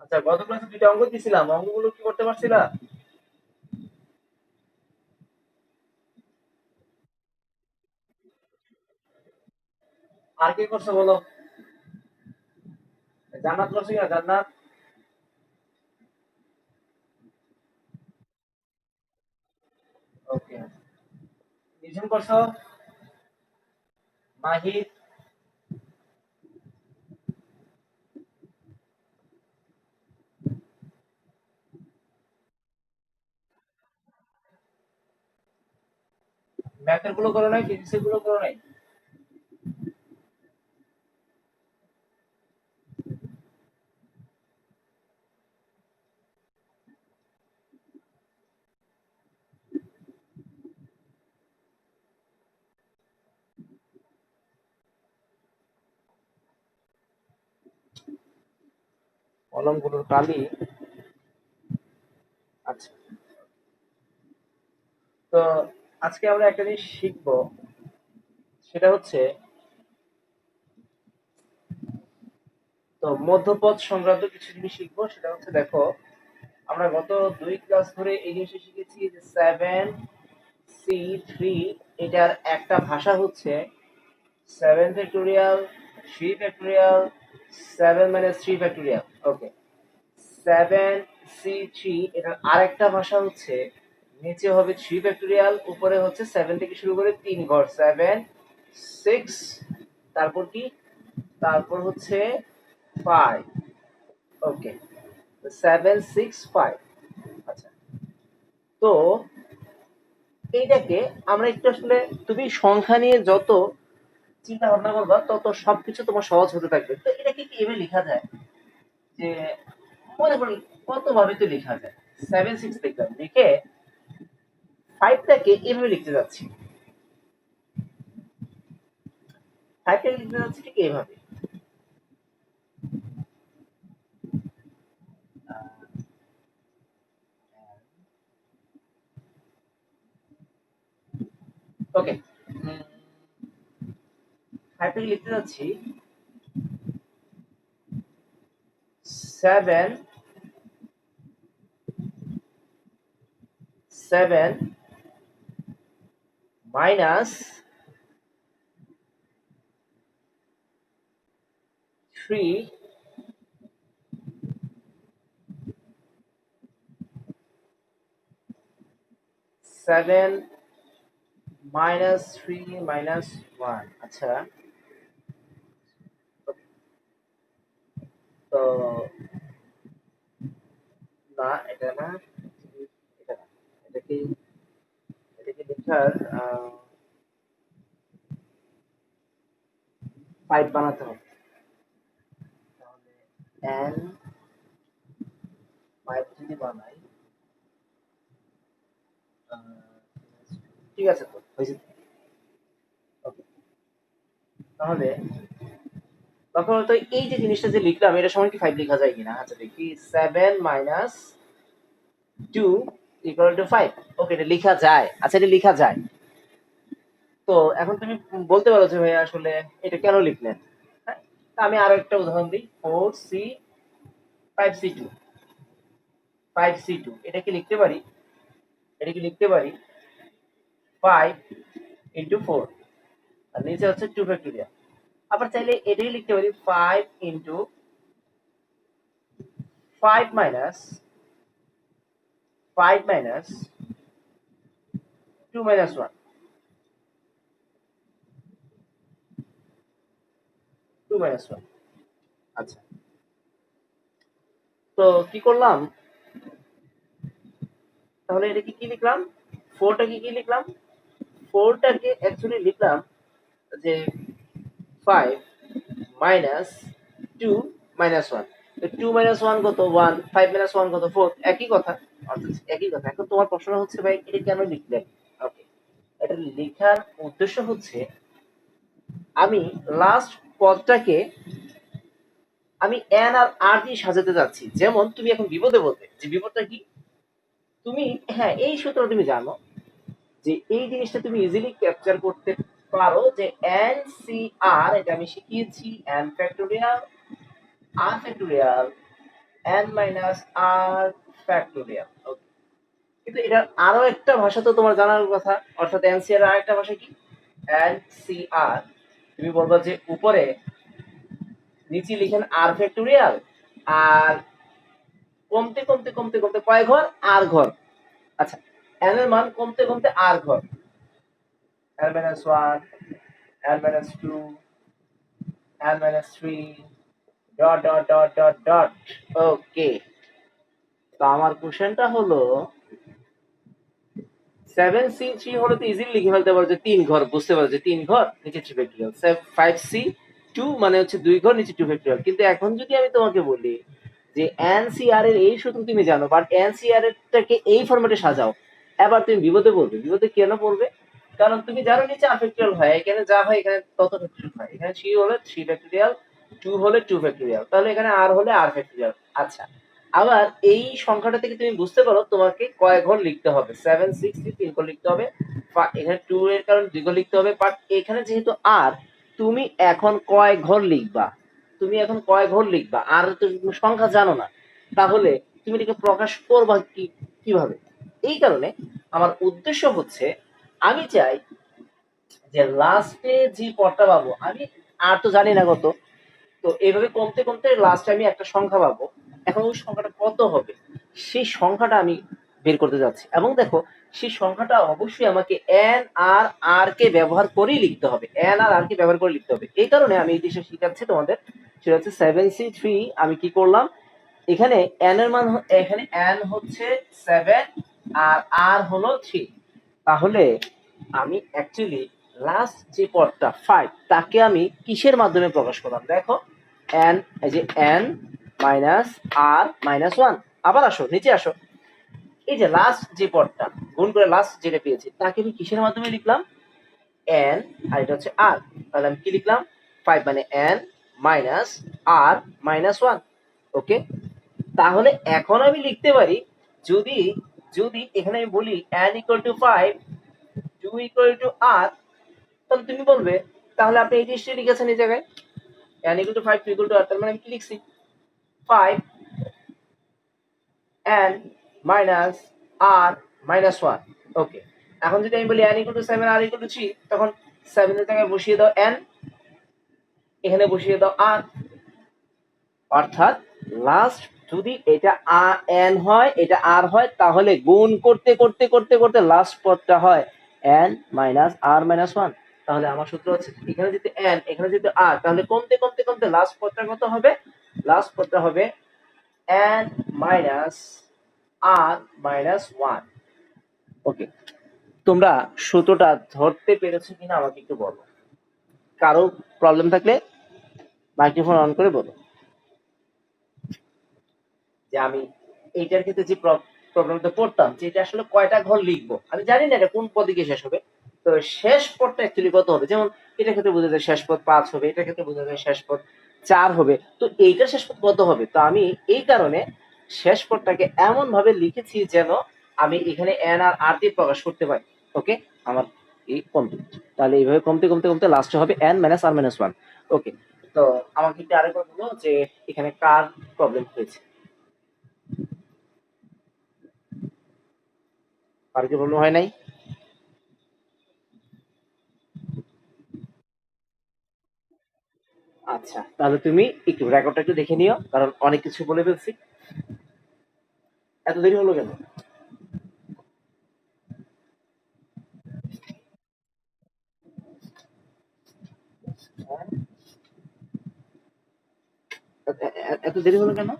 আচ্ছা, গত ক্লাসে দুইটা অঙ্ক দিছিলাম, অঙ্কগুলো কি করতে পারছিলা? আর কি করছো বলো? জান্নাত করছো কিনা? জান্নাত? ওকে। নিঝুম করছো? মাহির? ম্যাথের গুলো করো নাই? ফিজিক্সের গুলো করো নাই? কলমগুলোর কালি? আচ্ছা। তো আজকে আমরা একটা জিনিস শিখবো, সেটা হচ্ছে তো মধ্যপদ সংক্রান্ত কিছু জিনিস শিখবো। সেটা হচ্ছে দেখো, আমরা গত দুই ক্লাস ধরে এই জিনিসটা শিখেছি যে 7C3 এটার একটা ভাষা হচ্ছে 7 ফ্যাক্টোরিয়াল, 3 ফ্যাক্টোরিয়াল, 7 - 3 ফ্যাক্টোরিয়াল। ওকে। 7C3 এটার আরেকটা ভাষা হচ্ছে নিচে হবে 3 ফ্যাক্টোরিয়াল, উপরে হচ্ছে 7 থেকে শুরু করে 3 ঘর, 7 6, তারপর কি, তারপর হচ্ছে 5। ওকে, 7 6 5। আচ্ছা, তো এইটাকে আমরা একটু আসলে, তুমি সংখ্যা নিয়ে যত চিন্তা ভাবনা করবা তত সবকিছু তোমার সহজ হতে থাকবে। তো এটাকে কি এভাবে লেখা যায় যে, মনে করি কত ভাবে তো লেখা যায়। 7 6 লিখলাম, লিখে 5টাকে এভাবে লিখতে যাচ্ছি, 5টাকে লিখতে যাচ্ছি ঠিক এইভাবে। ওকে, 5টাকে লিখতে যাচ্ছি 7 7 -3 7 - 3 - 1। আচ্ছা, তো না, এটা না, এটা না, এটাকে এটাকে লেখার 5 বানাতে হবে। তাহলে n 5 যদি বানাই, আহ, ঠিক আছে, তো হয়েছে। ওকে, তাহলে তখন তো এই যে জিনিসটা যে লিখলাম এটা সমান কি 5 লেখা যায় কিনা? আচ্ছা দেখি, 7 - 2 = 5। ওকে, এটা লেখা যায়। আচ্ছা, এটা লেখা যায়। তো এখন তুমি বলতে পারো যে ভাই আসলে এটা কেন লিখলেন? হ্যাঁ, তা আমি আরো একটা উদাহরণ দিই। 4C 5C2, 5C2 এটাকে লিখতে পারি, এটাকে লিখতে পারি 5 × 4, আর নিচে হচ্ছে 2 ফ্যাক্টোরিয়াল। আবার চাইলে এটাই লিখতে পারি 5 × 5 - 2 - 1, 2 - 1। আচ্ছা, তো কি করলাম, তাহলে এটা কি লিখলাম, ফোরটাকে কি লিখলাম, ফোরটাকে অ্যাকচুয়ালি লিখলাম যে 5 - 2 - 1। 2 - 1 কত? 1। 5 - 1 কত? 4। একই কথা, অর্থাৎ একই কথা। এখন তোমার প্রশ্ন হচ্ছে ভাই এটা কেন লিখলেন? ওকে, এটা লেখার উদ্দেশ্য হচ্ছে আমি লাস্ট পদটাকে আমি এন আর আর দিয়ে সাজাতে যাচ্ছি। যেমন তুমি এখন বিপদে বলতে যে বিপদটা কি, তুমি, হ্যাঁ, এই সূত্র তুমি জানো যে এই জিনিসটা তুমি ইজিলি ক্যাপচার করতে পারো যে এন সি আর, এটা আমি শিখিয়েছি, n factorial, r factorial, n minus r factorial. Okay, কিন্তু এটা আরো একটা ভাষা তো তোমার জানার কথা, অর্থাৎ এনসিআর আর একটা ভাষা কি, এনসিআর। তুমি বলবো যে উপরে নিচে লিখেন আর ফ্যাক্টোরিয়াল, আর কমতে কমতে কমতে কমতে কয় ঘর, আর ঘর। আচ্ছা, n এর মান কমতে কমতে আর ঘর, n minus one, n minus two, n minus three, dot dot dot dot dot. Okay, তো আমার কোশ্চেনটা হলো 7C3 হলে তো ইজিলি লিখে ফেলতে পারো যে 3 ঘর, বুঝতে পারো যে 3 ঘর নিচে 3 ফ্যাক্টরিয়াল। 5C2 মানে হচ্ছে 2 ঘর নিচে 2 ফ্যাক্টরিয়াল। কিন্তু এখন যদি আমি তোমাকে বলি যে এনসিআর এর এই সূত্র তুমি জানো, বাট এনসিআর এরটাকে এই ফরম্যাটে সাজাও, এবার তুমি বিপদে পড়বে। বিপদে কেন পড়বে? কারণ তুমি জানো নিচে আর ফ্যাক্টরিয়াল হয়, এখানে যা হয় এখানে তত ফ্যাক্টরিয়াল হয়। এখানে 3 হলে 3 ফ্যাক্টরিয়াল, 2 হলে 2 ফ্যাক্টরিয়াল, তাহলে এখানে আর হলে আর ফ্যাক্টরিয়াল। আচ্ছা, আবার এই সংখ্যাটা থেকে তুমি বুঝতে পারো তোমাকে কয় ঘর লিখতে হবে। 7, 6 3 ঘর লিখতে হবে, এখানে 2 এর কারণে 2 ঘর লিখতে হবে, বাট এখানে যেহেতু আর, তুমি এখন কয় ঘর লিখবা, তুমি এখন কয় ঘর লিখবা, আর তো সংখ্যা জানো না, তাহলে তুমি এটাকে প্রকাশ করবা কি, কিভাবে? এই কারণে আমার উদ্দেশ্য হচ্ছে, আমি চাই যে লাস্টে যে পদটা পাবো, আমি আর তো জানি না কত, তো এইভাবে কমতে কমতে লাস্টে আমি একটা সংখ্যা পাবো। এখন ওই সংখ্যাটা কত হবে, সেই সংখ্যাটা আমি বের করতে যাচ্ছি। এবং দেখো, সেই সংখ্যাটা অবশ্যই আমাকে এন আর আর কে ব্যবহার করেই লিখতে হবে, এন আর আর কে ব্যবহার করে লিখতে হবে। এই কারণে আমি এই জিনিসটা শিখাচ্ছি তোমাদের। সেটা হচ্ছে 7C3, আমি কি করলাম, এখানে এন এর মান, এখানে এন হচ্ছে 7 আর আর হলো 3। তাহলে আমি অ্যাকচুয়ালি লাস্ট যে পদটা 5, তাকে আমি কিসের মাধ্যমে প্রকাশ করলাম? দেখো, এন, এই যে N minus r minus one. আবার আসো, নিচে আসো, এই যে লাস্ট যে পদটা গুণ করে লাস্ট যেটা পেয়েছি, তাকে আমি কিসের মাধ্যমে লিখলাম? এন, আর এটা হচ্ছে আর। তাহলে আমি কি লিখলাম? 5 মানে N minus r minus one. ওকে, তাহলে এখন আমি লিখতে পারি, যদি যদি এখানে আমি বলি n equal to 5, 2 equal to r, তাহলে তুমি বলবে, তাহলে আপনি এই জিনিসটা লিখেছেন এই জায়গায়, n equal to 5, 2 equal to r, তার মানে আমি কি লিখছি? 5 n মাইনাস r মাইনাস 1। ওকে, এখন যদি আমি বলি n equal to 7, r equal to 3, তখন 7 এর জায়গায় বসিয়ে দাও n, এখানে বসিয়ে দাও r। অর্থাৎ লাস্ট যদি এটা এন হয়, এটা আর হয়, তাহলে গুণ করতে করতে করতে করতে লাস্ট পদটা হয় N minus r minus one. তাহলে আমার সূত্র হচ্ছে, এখানে যদি এন, এখানে যদি আর, তাহলে কমতে কমতে কমতে লাস্ট পদটা কত হবে? লাস্ট পদটা হবে N minus r minus one. ওকে, তোমরা সূত্রটা ধরতে পেরেছো কিনা আমাকে একটু বলো। কারো প্রবলেম থাকলে মাইক্রোফোন অন করে বলো। যে আমি এইটার ক্ষেত্রে যে প্রবলেমটা পড়তাম, যে এটা আসলে কয়টা ঘর লিখবো, আমি জানি না এটা কোন পদে গিয়ে শেষ হবে। তো শেষ পদটা অ্যাকচুয়ালি কত হবে? যেমন এটার ক্ষেত্রে বোঝা যায় শেষ পদ 5 হবে, এটার ক্ষেত্রে বোঝা যায় শেষ পদ 4 হবে। তো এইটার শেষ পদ কত হবে? তো আমি এই কারণে শেষ পদটাকে এমন ভাবে লিখেছি যেন আমি এখানে এন আর আর দিয়ে প্রকাশ করতে পারি। ওকে, আমার এই কমপ্লিট। তাহলে এইভাবে কমতে কমতে কমতে লাস্টে হবে N minus r minus one. ওকে, তো আমাকে একটু আরেকবার বলো যে এখানে কার প্রবলেম হয়েছে, আর কি প্রবলেম হয় নাই? আচ্ছা, তাহলে তুমি একটু রেকর্ডটা একটু দেখে নিও, কারণ অনেক কিছু বলে ফেলছি। এত দেরি হলো কেন? এত দেরি হলো কেন?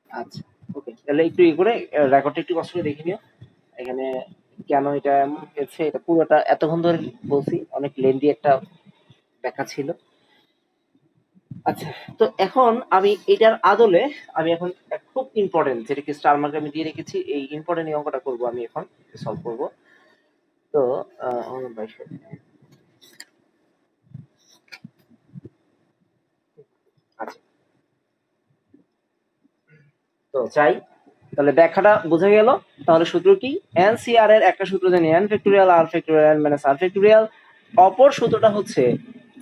আচ্ছা, ওকে, তাহলে একটু ই করে রেকর্ডটা একটু কষ্ট করে দেখে নিও। এখানে কেন এটা এমন হয়েছে, এটা পুরোটা এতক্ষণ ধরে বলছি, অনেক লেন্দি একটা ব্যাখ্যা ছিল। আচ্ছা, তো এখন আমি এটার আদলে, আমি এখন খুব ইম্পর্টেন্ট, যেটাকে স্টার মার্ক আমি দিয়ে রেখেছি, এই ইম্পর্টেন্ট এই অঙ্কটা করবো আমি এখন, সলভ করবো। তো বাইশ, আচ্ছা, তো চাই, তাহলে ব্যাখ্যাটা বোঝা গেল। তাহলে সূত্র কি? এনসিআর এর একটা সূত্র জানি, N factorial r factorial minus r factorial. অপর সূত্রটা হচ্ছে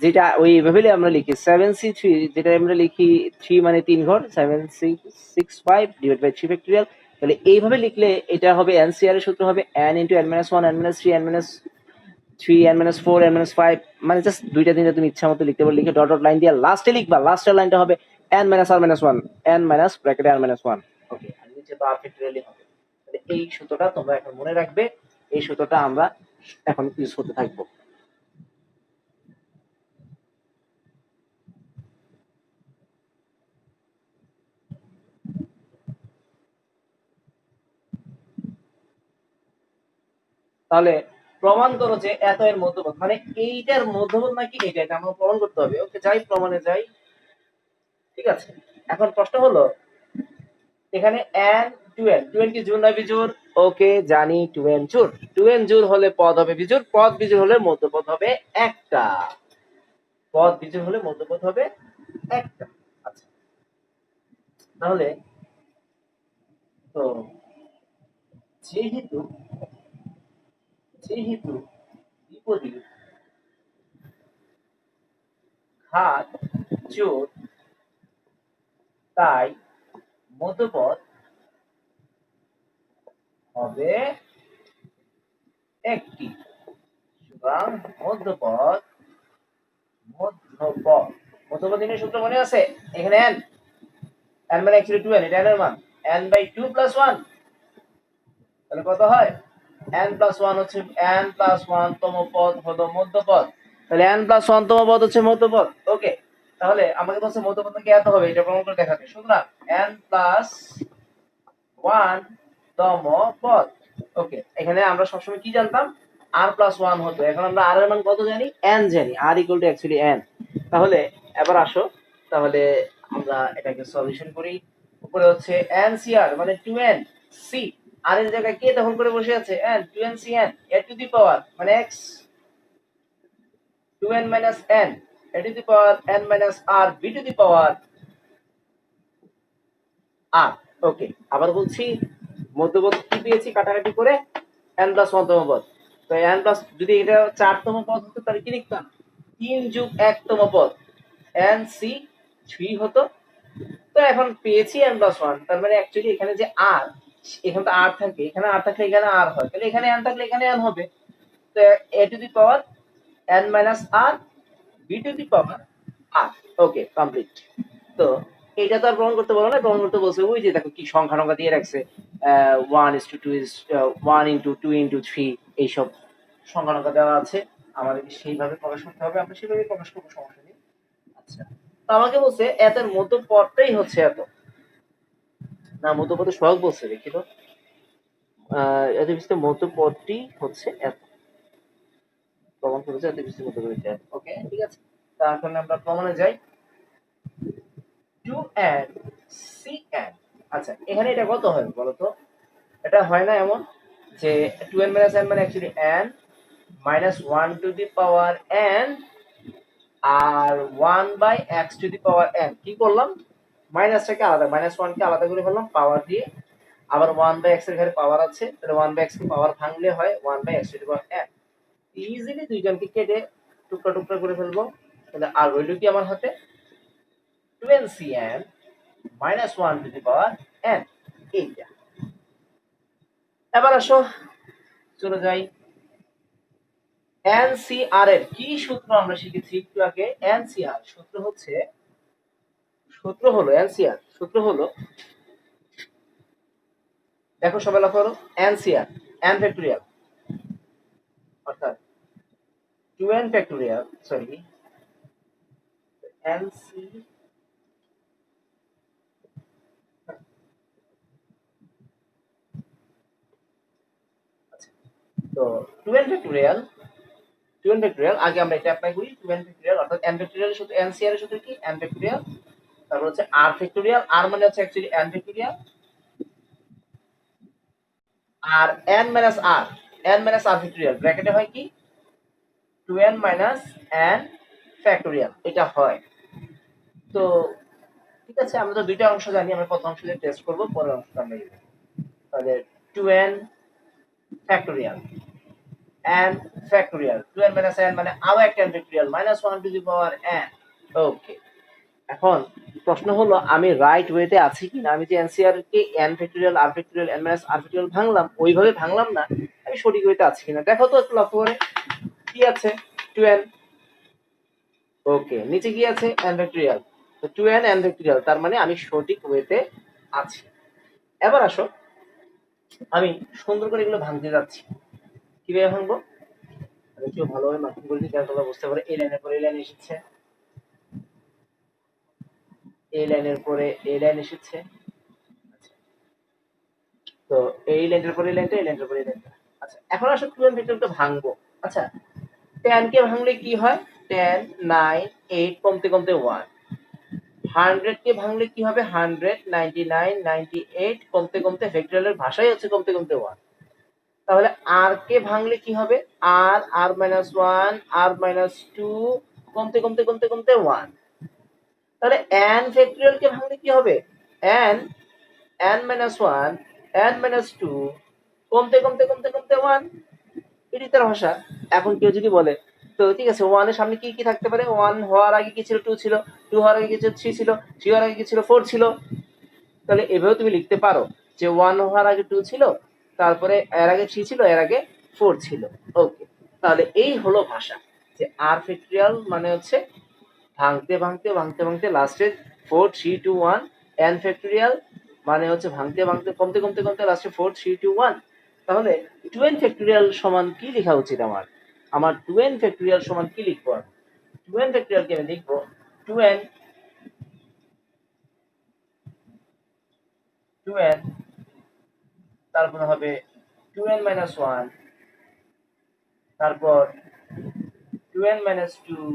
যেটা ওইভাবে আমরা লিখি 7c3, যেটা আমরা লিখি 3 মানে 3 ঘর, 7665 ডিভাইড বাই 3 ফ্যাক্টরিয়াল। তাহলে এইভাবে লিখলে এটা হবে এনসিআর এর সূত্র হবে n into n - 1 n - 3 n - 3 n - 4 n - 5, মানে জাস্ট দুইটা তিনটা তুমি ইচ্ছা মতো লিখতে পারো, লিখে ডট ডট লাইন দিয়ে লাস্টে লিখবা, লাস্টের লাইনটা হবে n - r - 1 n মাইনাস ব্র্যাকেটে r - 1। ওকে, আর নিচে তো r ফ্যাক্টরিয়ালই হবে। তাহলে এই সূত্রটা তোমরা এখন মনে রাখবে, এই সূত্রটা আমরা এখন ইউজ করতে থাকবো। তাহলে প্রমাণ করো যে এত এর মধ্যপথ, মানে এইটার মধ্যপথ নাকি এইটা, এটা আমরা প্রমাণ করতে হবে। ওকে, যাই প্রমাণে যাই। ঠিক আছে, এখন প্রশ্ন হলো এখানে n 2n, 2n কি জোড় না বিজোড়? ওকে, জানি 2n জোড়। 2n জোড় হলে পদ হবে বিজোড়, পদ বিজোড় হলে মধ্যপথ হবে একটা। পদ বিজোড় হলে মধ্যপথ হবে একটা। আচ্ছা, তাহলে তো যেহেতু যেহেতু বিপরীত ঘাত জোড়, তাই মধ্যপথ হবে একটি। সুতরাং মধ্যপথ মধ্যপথ মধ্যপথ নির্ণয়ের সূত্র মনে আছে? এখানে n, n মানে অ্যাকচুয়ালি 2n, এটা n এর মান n বাই 2 প্লাস 1, তাহলে কত হয়? n প্লাস 1 হচ্ছে n প্লাস 1 তম পদ হলো মধ্যপথ। তাহলে n প্লাস 1 তম পদ হচ্ছে মধ্যপথ। ওকে, তাহলে আমাকে বলছে মধ্যপথ নাকি এত হবে, এটা প্রমাণ করে দেখাতে। সুতরাং n প্লাস 1 তম পদ। ওকে, এখানে আমরা সবসময় কি জানতাম? r প্লাস 1 হতো। এখন আমরা r এর মান কত জানি? n জানি। r equal to actually n। তাহলে এবার আসো, তাহলে আমরা এটাকে সলিউশন করি। উপরে হচ্ছে ncr মানে 2n c, আর এর জায়গায় কে দখল করে বসে আছে? n, 2n cn a to the power মানে x, 2n minus n a to the power n minus r b to the power r। ওকে, আবার বলছি, মধ্যপদ কি পেয়েছি কাটাকাটি করে? n প্লাস 1 তম পদ। তো n প্লাস, যদি এটা 4 তম পদ হতো তাহলে কি লিখতাম? 3 যোগ 1 তম পদ n c 3 হতো। তো এখন পেয়েছি n প্লাস 1, তার মানে অ্যাকচুয়ালি এখানে যে r, এখানে তো r থাকে, এখানে r থাকলে এখানে r হয়, তাহলে এখানে n থাকলে এখানে n হবে। তো a to the power n minus r b to the power r। Okay, complete. তো এইটা তো আর প্রমাণ করতে বলো না, প্রমাণ করতে বলছে ওই যে দেখো কি সংখ্যা টংখ্যা দিয়ে রাখছে, 1:2 is 1 into 2 into 3, এইসব সংখ্যা টংখ্যা দেওয়া আছে, আমাদেরকে সেইভাবে প্রকাশ করতে হবে, আমরা সেভাবে প্রকাশ করবো, সমস্যা নেই। আচ্ছা, তো আমাকে বলছে এতের মধ্যপথটাই হচ্ছে এত, না মধ্যপথের সহগ বলছে, দেখি তো, এত বিস্তৃত মধ্যপথটি হচ্ছে এত, প্রমাণ করেছে এত বিস্তৃত মধ্যপথটা। ওকে, ঠিক আছে, তাহলে আমরা প্রমাণে যাই। 2n cn। আচ্ছা, এখানে এটা কত হয় বলতো? এটা হয় না এমন যে 2n minus n মানে actually n minus 1 to the power n আর 1 by x to the power n। কি করলাম? মাইনাসটাকে আলাদা, মাইনাস 1 কে আলাদা করে ফেললাম পাওয়ার দিয়ে, আবার 1 by x এর ঘরে পাওয়ার আছে, তাহলে 1 by x কে পাওয়ার ভাঙলে হয় 1 by x to the power n। Easily দুইজনকে কেটে টুকরা টুকরা করে ফেলবো, তাহলে আর রইল কি আমার হাতে? 2n cn minus 1 to the power n। এইটা। এবার আসো, চলে যাই এনসিআর এর কি সূত্র আমরা শিখেছি একটু আগে। এনসিআর সূত্র হলো এনসিআর সূত্র হলো, দেখো সবাই লক্ষ্য করো, এনসিআর n ফ্যাক্টরিয়াল অর্থাৎ 2n ফ্যাক্টরিয়াল, সরি এনসি, তো 2n ফ্যাক্টরিয়াল, 2n ফ্যাক্টরিয়াল আগে আমরা এটা অ্যাপ্লাই করি। 2n ফ্যাক্টরিয়াল অর্থাৎ n ফ্যাক্টরিয়াল এর সূত্র, এনসিআর এর সূত্র কি? n ফ্যাক্টরিয়াল, তারপর হচ্ছে r ফ্যাক্টরিয়াল, r মানে হচ্ছে অ্যাকচুয়ালি n ফ্যাক্টরিয়াল, আর n minus r, n minus r factorial ব্র্যাকেটে হয় কি? 2n মাইনাস n ফ্যাক্টরিয়াল, এটা হয়। তো ঠিক আছে, আমরা তো দুইটা অংশ জানি, আমরা প্রথম অংশ দিয়ে টেস্ট করব, পরের অংশটা আমরা তাহলে 2n factorial, n factorial, 2n minus n মানে আরো একটা n factorial minus 1 to the power n। ওকে, এখন প্রশ্ন হলো আমি রাইট ওয়েতে আছি কিনা। আমি যে এনসিআর কে n factorial r factorial n minus r factorial ভাঙলাম, ওইভাবে ভাঙলাম না, আমি সঠিক ওয়েতে আছি কিনা দেখো তো একটু লক্ষ্য করে। কি আছে 2n, ওকে, নিচে কি আছে n ফ্যাক্টোরিয়াল, তো 2n n ফ্যাক্টোরিয়াল, তার মানে আমি সঠিক ওয়েতে আছি। এবার আসো আমি সুন্দর করে এগুলো ভাঙতে যাচ্ছি। কিভাবে ভাঙবো আমি একটু ভালোভাবে মার্কিং করে দিই, তাহলে তোমরা বুঝতে পারো। এই লাইনের পরে এই লাইন এসেছে, এই লাইনের পরে এই লাইন এসেছে, তো এই লাইনের পরে এই লাইনটা, এই লাইনের পরে এই লাইনটা। আচ্ছা, এখন আসলে 2n ভেক্টরটা ভাঙবো। আচ্ছা, 10 কে ভাঙলে কি হয়, 10 9 8 কমতে কমতে 1। 100 কে ভাঙলে কি হবে, 100 99 98 কমতে কমতে, ভেক্টরিয়ালের ভাষাই হচ্ছে কমতে কমতে 1। তাহলে আর কে ভাঙলে কি হবে, আর আর মাইনাস 1 আর মাইনাস 2 কমতে কমতে কমতে কমতে 1। তাহলে n ফ্যাক্টরিয়াল কে ভাঙলে কি হবে, n n minus 1 n minus 2 কমতে কমতে কমতে কমতে 1। এটি তার ভাষা। এখন কেউ যদি বলে তো ঠিক আছে, 1 এর সামনে কি কি থাকতে পারে, 1 হওয়ার আগে কি ছিল, 2 ছিল, 2 হওয়ার আগে কি ছিল, 3 ছিল, 3 হওয়ার আগে কি ছিল, 4 ছিল। তাহলে এভাবে তুমি লিখতে পারো যে 1 হওয়ার আগে 2 ছিল, তারপরে এর আগে 3 ছিল, এর আগে 4 ছিল। ওকে, তাহলে এই হলো ভাষা যে আর ফ্যাক্টরিয়াল মানে হচ্ছে ভাঙতে ভাঙতে ভাঙতে ভাঙতে লাস্টে 4 3 2 1, n ফ্যাক্টরিয়াল মানে হচ্ছে ভাঙতে ভাঙতে কমতে কমতে কমতে লাস্টে 4 3 2 1। তাহলে 2n ফ্যাক্টরিয়াল সমান কি লেখা উচিত আমার, আমার 2n ফ্যাক্টরিয়াল সমান কি লিখবো, 2n ফ্যাক্টরিয়াল কে আমি লিখবো 2n 2n, তারপর হবে 2n minus 1, তারপর 2n minus 2।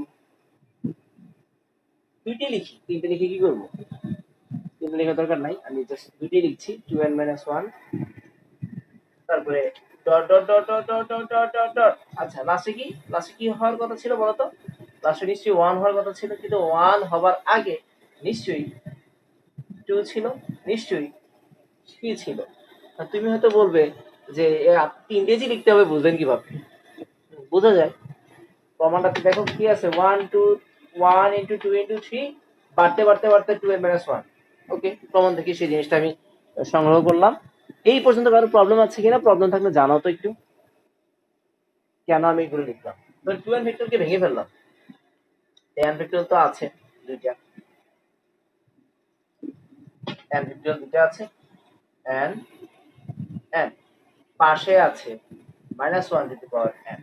দুইটি লিখি, তিনটে লিখে কি করবো, তিনটে লেখার দরকার নাই, আমি জাস্ট দুইটি লিখছি 2n minus 1, তারপরে dot dot dot dot dot dot dot dot dot. আচ্ছা, লাস্টে কি, লাস্টে কি হওয়ার কথা ছিল বলতো, লাস্টে নিশ্চয়ই 1 হওয়ার কথা ছিল, কিন্তু 1 হবার আগে নিশ্চয়ই 2 ছিল, নিশ্চয়ই 3 ছিল। আর তুমি হয়তো বলবে যে তিনটেই লিখতে হবে, বুঝলেন কিভাবে, বোঝা যায় প্রমাণটাতে দেখো কি আছে, 1 2 1 ইনটু 2 ইনটু 3 বাড়তে বাড়তে বাড়তে 2n minus 1। ওকে, প্রমাণ থেকে সেই জিনিসটা আমি সংগ্রহ করলাম। এই পর্যন্ত কারো প্রবলেম আছে কিনা, প্রবলেম থাকলে জানাও তো একটু, কেন আমি এগুলো লিখলাম। তো 2n ভেক্টরকে ভেঙে ফেললাম, n ভেক্টর তো আছে দুইটা, n ভেক্টর দুইটা আছে, n n পাশে আছে -1 টু দি পাওয়ার n।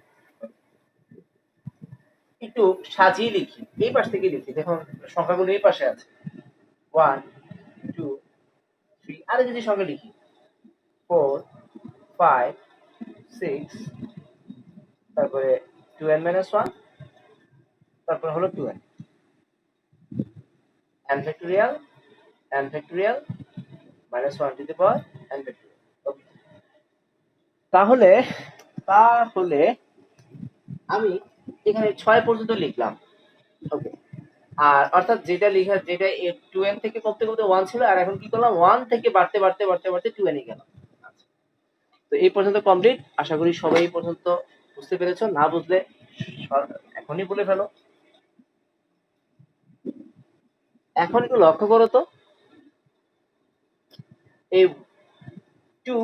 একটু সাজিয়ে লিখি, এই পাশ থেকে লিখি, দেখুন সংখ্যাগুলো এই পাশে আছে 1 2 3, আরে যদি সংখ্যা লিখি 4 5 6, তারপরে 2n minus 1, তারপর হলো 2n, n factorial n factorial -1 to the power n factorial. Okay, তাহলে তাহলে আমি এখানে 6 পর্যন্ত লিখলাম। ওকে, আর অর্থাৎ যেটা লেখা, যেটা 2n থেকে কমতে কমতে 1 ছিল, আর এখন কি করলাম, 1 থেকে বাড়তে বাড়তে বাড়তে বাড়তে 2n এ গেলাম। আচ্ছা, তো এই পর্যন্ত কমপ্লিট। আশা করি সবাই এই পর্যন্ত বুঝতে পেরেছো, না বুঝলে এখনই বলে ফেলো। এখন একটু লক্ষ্য করো তো, এই 2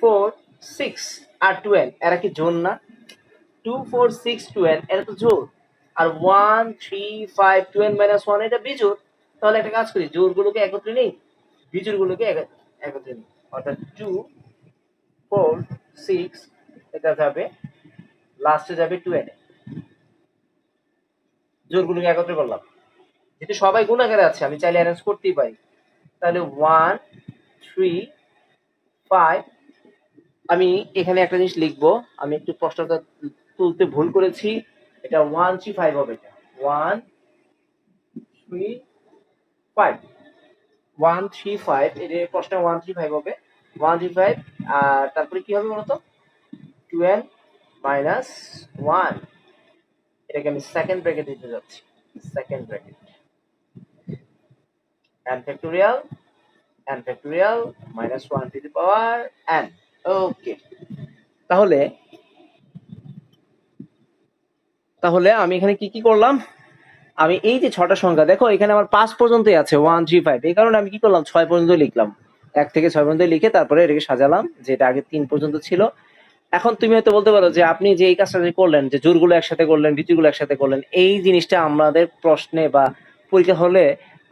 4 6 আর 2n এরা কি জোড় না, 2 4 6 2n এরা তো জোড়, আর 1 3 5 2n minus 1 এটা বিজোড়। তাহলে একটা কাজ করি, জোড়গুলোকে একত্রে নেই, বিজোড়গুলোকে একত্রে নেই, অর্থাৎ 2 4 6 এটা যাবে লাস্টে যাবে 2n এ, জোড়গুলোকে একত্রে করলাম, যেহেতু সবাই গুণ আকারে আছে আমি চাইলে অ্যারেঞ্জ করতেই পারি। তাহলে 1 3 5, আমি এখানে একটা জিনিস লিখবো, আমি একটু প্রশ্নটা তুলতে ভুল করেছি, এটা 1 3 5 হবে, এটা 1 3 5 1 3 5, এর প্রশ্ন 1 3 5 হবে, 1 3 5, আর তারপরে কি হবে বলতো, 2n minus 1, এটাকে আমি সেকেন্ড ব্র্যাকেট দিতে যাচ্ছি, second bracket n factorial -1 to the power n। ওকে, তাহলে তাহলে আমি এখানে কি কি করলাম, আমি এই যে ছটা সংখ্যা দেখো এখানে আমার 5 পর্যন্তই আছে 1 3 5, এই কারণে আমি কি করলাম 6 পর্যন্ত লিখলাম, 1 থেকে 6 পর্যন্ত লিখে তারপরে এটাকে সাজালাম, যেটা আগে 3 পর্যন্ত ছিল। এখন তুমি হয়তো বলতে পারো যে আপনি যে এই কাজটা যে করলেন, যে জোড়গুলো একসাথে করলেন, বিজোড়গুলো একসাথে করলেন, এই জিনিসটা আমাদের প্রশ্নে বা পরীক্ষা হলে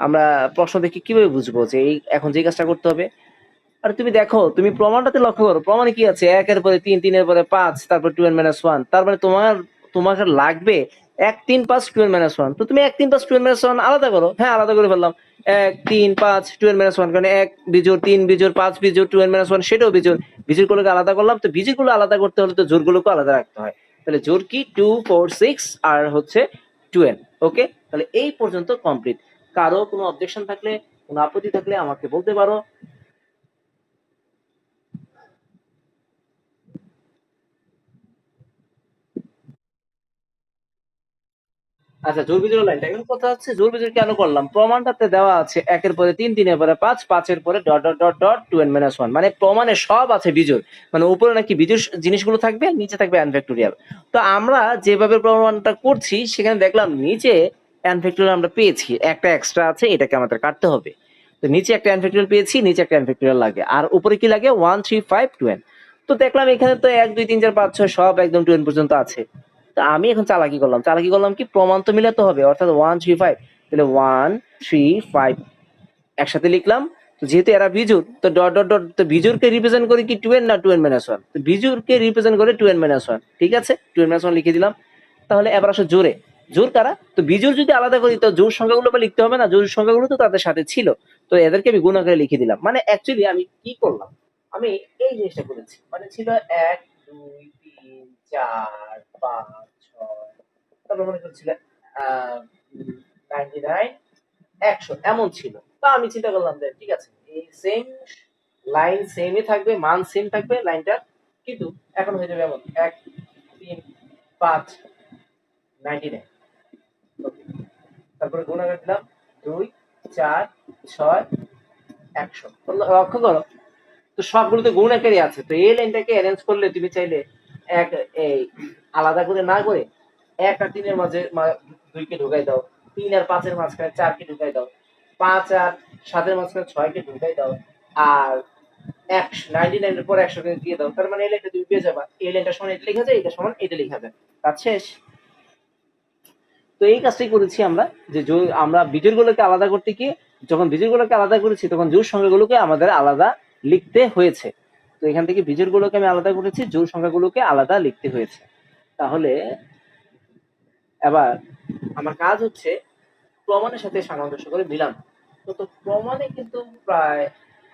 আমরা প্রশ্ন দেখে কিভাবে বুঝবো যে এই এখন যে কাজটা করতে হবে। আর তুমি দেখো, তুমি প্রমাণটাতে লক্ষ্য করো, প্রমাণে কি আছে, 1 এর পরে 3, 3 এর পরে 5, তারপর 2n - 1, তার মানে তোমাকে লাগবে 1 3 5 2n - 1। তো তুমি 1 3 5 2n - 1 আলাদা করো। হ্যাঁ, আলাদা করে ফেললাম। 1 3 5 2n - 1, কারণ 1 বিজোড় 3 বিজোড় 5 বিজোড় 2n - 1 সেটাও বিজোড়। বিজোড়গুলোকে আলাদা করলাম, তো বিজোড়গুলো আলাদা করতে হলে তো জোড়গুলোকে আলাদা রাখতে হয়। তাহলে জোড় কি 2 4 6 আর হচ্ছে 2n। ওকে, তাহলে এই পর্যন্ত কমপ্লিট। কারো কোনো অবজেকশন থাকলে, কোনো আপত্তি থাকলে আমাকে বলতে পারো। আচ্ছা, জোড় বিজোড় লাইনটা এখন কথা হচ্ছে জোড় বিজোড় কেন করলাম, প্রমাণটাতে দেওয়া আছে 1 এর পরে 3 3 এর পরে 5 5 এর পরে dot dot dot dot 2n - 1, মানে প্রমাণে সব আছে বিজোড়, মানে উপরে নাকি বিজোড় জিনিসগুলো থাকবে, নিচে থাকবে n ফ্যাক্টোরিয়াল। তো আমরা যেভাবে প্রমাণটা করছি সেখানে দেখলাম নিচে n ফ্যাক্টোরিয়াল আমরা পেয়েছি, একটা এক্সট্রা আছে, এটাকে আমাদের কাটতে হবে। তো নিচে একটা n ফ্যাক্টোরিয়াল পেয়েছি, নিচে একটা n ফ্যাক্টোরিয়াল লাগে, আর উপরে কি লাগে 1 3 5 2n। তো দেখলাম এখানে তো 1 2 3 4 5 6 সব একদম 2n পর্যন্ত আছে। তা আমি এখন চালাকি করলাম কি, প্রমাণ তো মিলাতে হবে, অর্থাৎ 1 3 5, তাহলে 1 3 5 একসাথে লিখলাম। তো যেহেতু এরা বিজোড়, তো ডট ডট ডট, তো বিজোড়কে রিপ্রেজেন্ট করে কি 2n না 2n - 1, তো বিজোড়কে রিপ্রেজেন্ট করে 2n - 1, ঠিক আছে, 2n - 1 লিখে দিলাম। তাহলে এবার আসো জোরে, জোর কারা, তো বিজোড় যদি আলাদা করি তো জোড় সংখ্যাগুলো বা লিখতে হবে না, জোড় সংখ্যাগুলো তো তাদের সাথে ছিল, তো এদেরকে আমি গুণ আকারে লিখে দিলাম। মানে অ্যাকচুয়ালি আমি কি করলাম, আমি এই জিনিসটা করেছি, মানে ছিল 1 2 3 4 5 6, তারপর মনে করছিল 99 100 এমন ছিল। তো আমি চিন্তা করলাম যে ঠিক আছে, এই সেম লাইন সেমই থাকবে, মান সেম থাকবে লাইনটা, কিন্তু এখন হয়ে যাবে এমন 1 3 5 99। ওকে, তারপরে গুণাকার দিলাম 2 4 6 100। লক্ষ্য করো, তো সবগুলোতে গুণ আকারই আছে, তো এই লাইনটাকে অ্যারেঞ্জ করলে তুমি চাইলে এক এই আলাদা করে না করে 1 আর 3 এর মাঝে 2 কে ঢুকাই দাও, 3 আর 5 এর মাঝখানে 4 কে ঢুকাই দাও, 5 আর 7 এর মাঝখানে 6 কে ঢুকাই দাও, আর 99 এর পর 100 কে দিয়ে দাও। তার মানে এই লাইনটা তুমি পেয়ে যাবা, এই লাইনটা সমান এটা লেখা যায়, এটা সমান এটা লেখা যায়, কাজ শেষ। তো এই কাজটাই করেছি আমরা, যে আমরা বিজোড়গুলোকে আলাদা করতে গিয়ে যখন বিজোড়গুলোকে আলাদা করেছি তখন জোড় সংখ্যাগুলোকে আমাদের আলাদা লিখতে হয়েছে। তো এখান থেকে বিজোড়গুলোকে আমি আলাদা করেছি, জোড় সংখ্যাগুলোকে আলাদা লিখতে হয়েছে। তাহলে এবার আমার কাজ হচ্ছে প্রমাণের সাথে সামঞ্জস্য করে মিলান। তো প্রমাণে কিন্তু প্রায়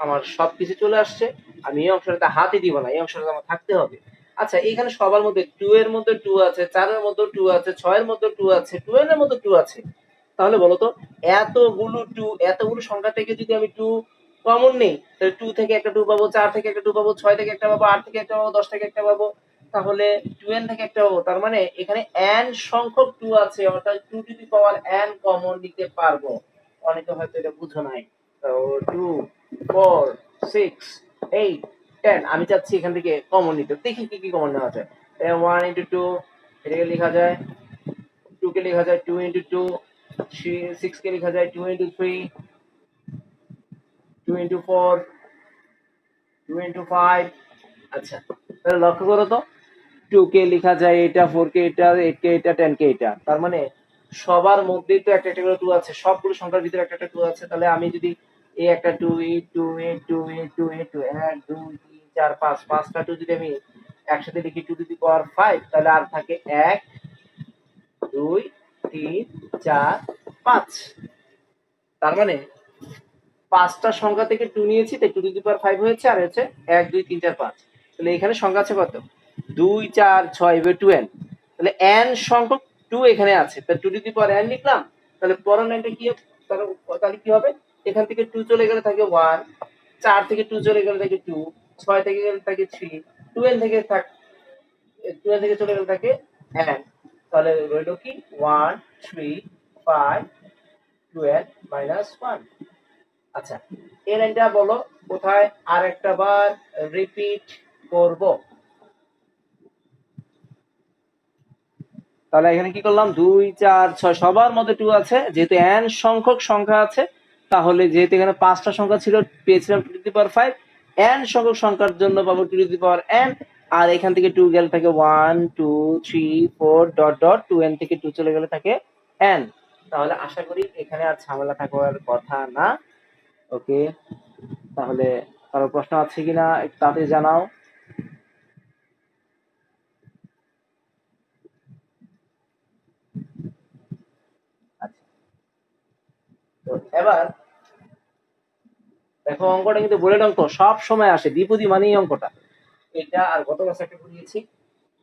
আমার সবকিছু চলে আসছে। আমি এই অংশটাতে হাতই দিব না, এই অংশটা আমার থাকতে হবে। আচ্ছা, এখানে সবার মধ্যে 2 এর মধ্যে 2 আছে, 4 এর মধ্যে 2 আছে, 6 এর মধ্যে 2 আছে, 12 এর মধ্যে 2 আছে। তাহলে বলো তো, এতগুলো সংখ্যা থেকে যদি আমি 2 কমন নেই, তাহলে 2 থেকে একটা 2 পাবো, 4 থেকে একটা 2 পাবো, 6 থেকে একটা পাবো, 8 থেকে একটা পাবো, 10 থেকে একটা পাবো, তাহলে 2n থেকে একটা পাবো। তার মানে এখানে n সংখ্যক 2 আছে, অর্থাৎ 2 to the power n common নিতে পারবো। অনেকে হয়তো এটা বুঝো নাই। তো 2 4 6 8 10, আমি চাচ্ছি এখান থেকে কমন নিতে, দেখি কি কি কমন নেওয়া যায়। 1 ইন্টু 2 এটাকে লেখা যায়, 2 কে লেখা যায় 2 ইন্টু 2, 6 কে লেখা যায় 2 ইন্টু 3, 2 ইন্টু 4, 2 ইন্টু 5। আচ্ছা, তাহলে লক্ষ্য করো তো, 2 কে লেখা যায় এটা, 4 কে এটা, 8 কে এটা, 10 কে এটা। তার মানে সবার মধ্যেই তো একটা একটা করে 2 আছে, সবগুলো সংখ্যার ভিতরে একটা একটা 2 আছে। তাহলে আমি যদি এই একটা 2 8 2 8 2 8 2 8 2 1 2 3 4 5 পাঁচটা 2 যদি আমি একসাথে লিখি 2 টু দি পাওয়ার 5, তাহলে আর থাকে 1 2 3 4 5। তার মানে পাঁচটা সংখ্যা থেকে 2 নিয়েছি, তাই 2 টু দি পাওয়ার 5 হয়েছে, আর হচ্ছে 1 2 3 4 5। তাহলে এখানে সংখ্যা আছে কত, 2 4 6 এবার 2n, তাহলে n সংখ্যক 2 এখানে আছে, তাহলে 2 টু দি পাওয়ার n লিখলাম। তাহলে পরের লাইনটা কি, তাহলে কি হবে, এখান থেকে 2 চলে গেলে থাকে 1, 4 থেকে 2 চলে গেলে থাকে 2, 6 থেকে গেলে থাকে 3, 2n থেকে 2n থেকে চলে গেলে থাকে n। তাহলে রইল কি 1 3 5 2n মাইনাস 1। আচ্ছা, এই লাইনটা বলো কোথায় আর একটা বার রিপিট করব। তাহলে এখানে কি করলাম, 2 4 6 সবার মধ্যে 2 আছে, যেহেতু n সংখ্যক সংখ্যা আছে তাহলে যেহেতু এখানে 5টা সংখ্যা ছিল পেয়েছিলাম 2 টু দি পাওয়ার 5, n সংখ্যক সংখ্যার জন্য পাবো 2 টু দি পাওয়ার n, আর এখান থেকে 2 গেলে থাকে 1 2 3 4 ডট ডট 2n থেকে 2 চলে গেলে থাকে n। তাহলে আশা করি এখানে আর ঝামেলা থাকার কথা না। ওকে, তাহলে কারো প্রশ্ন আছে কিনা একটু তাড়াতাড়ি জানাও। আচ্ছা, তো এবার দেখো অঙ্কটা কিন্তু বুলেট অঙ্ক সব সময় আসে, দ্বিপদী মানেই অঙ্কটা এটা। আর গত ক্লাসে একটা করিয়েছি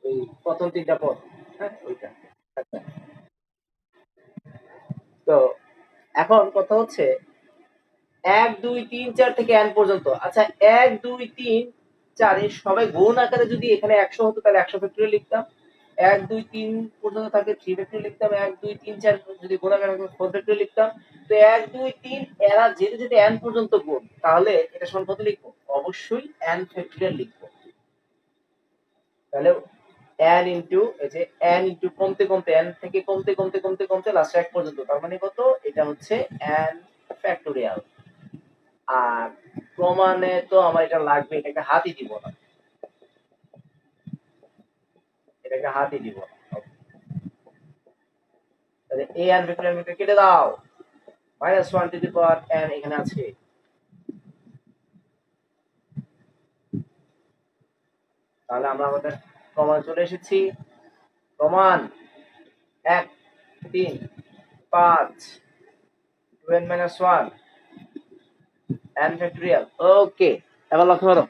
ওই প্রথম 3টা পদ, হ্যাঁ ওইটা। আচ্ছা, তো এখন কথা হচ্ছে 1 2 3 4 থেকে n পর্যন্ত। আচ্ছা, 1 2 3 4 এর সবাই গুণ আকারে যদি এখানে 100 হতো তাহলে 100 ফ্যাক্টরিয়াল লিখতাম, 1 2 3 পর্যন্ত থাকে 3 ফ্যাক্টরিয়াল লিখতাম, 1 2 3 4 যদি গুণ আকারে 4 ফ্যাক্টরিয়াল লিখতাম। তো 1 2 3 এরা যেতে যেতে n পর্যন্ত গুণ, তাহলে এটা সমান কত লিখবো? অবশ্যই n ফ্যাক্টরিয়াল লিখবো। তাহলে n ইনটু এই যে n ইনটু কমতে কমতে n থেকে কমতে কমতে কমতে কমতে লাস্টে 1 পর্যন্ত, তার মানে কত? এটা হচ্ছে n ফ্যাক্টরিয়াল। আর প্রমাণে তো আমার এটা লাগবে, এটাকে হাতই দিব না, এটাকে হাতই দিব না। তাহলে a n ফ্যাক্টরিয়াল মিটার কেটে দাও, -1 টু দি পাওয়ার n এখানে আছে। তাহলে আমরা আমাদের প্রমাণ চলে এসেছি। প্রমাণ 1 3 5 2n - 1 n ফ্যাক্টরিয়াল। ওকে, এবার লক্ষ্য করো,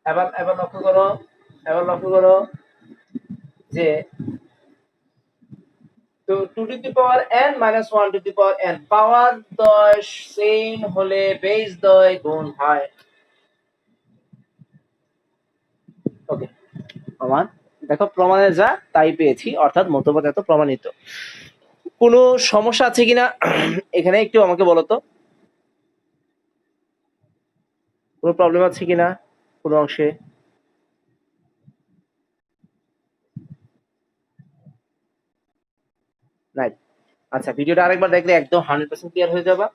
এবার এবার লক্ষ্য করো, এবার লক্ষ্য করো যে তো 2 to the power n minus 1 to the power n power দ্বয় সেম হলে বেস দ্বয় গুণ হয়। ওকে, প্রমাণ দেখো, প্রমাণে যা তাই পেয়েছি, অর্থাৎ মতবাদ এত প্রমাণিত। কোনো সমস্যা আছে কিনা এখানে একটু আমাকে বলো তো, কোনো প্রবলেম আছে কিনা কোনো অংশে? নাই। আচ্ছা, ভিডিওটা আরেকবার দেখলে একদম 100% ক্লিয়ার হয়ে যাবা।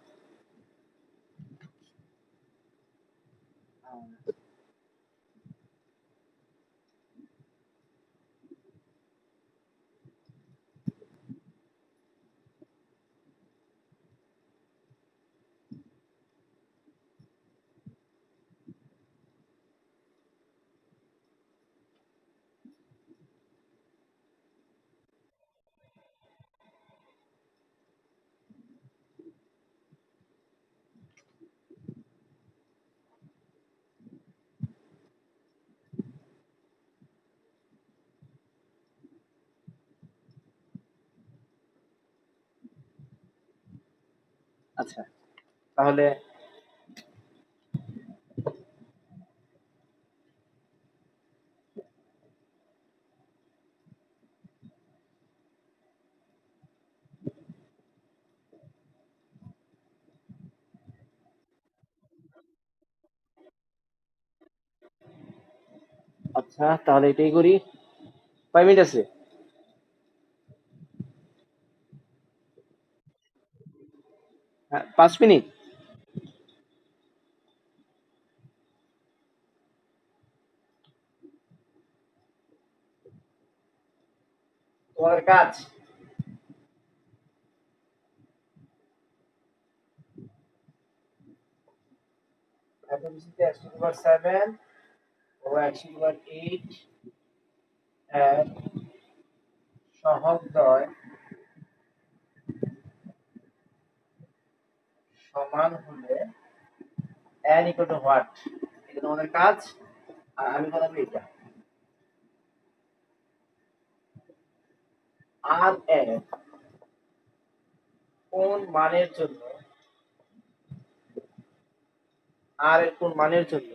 আচ্ছা, তাহলে আচ্ছা, তাহলে এটাই করি। 5 মিনিট আছে। হ্যাঁ, 5 মিনিট। তোমাদের কাজ FMCতে x to the power 7 O x to the power 8 এর সহগদ্বয় সমান হলে n equal to what? এটা তোমাদের কাজ। আর আমি বললাম এটা r এর কোন মানের জন্য, r এর কোন মানের জন্য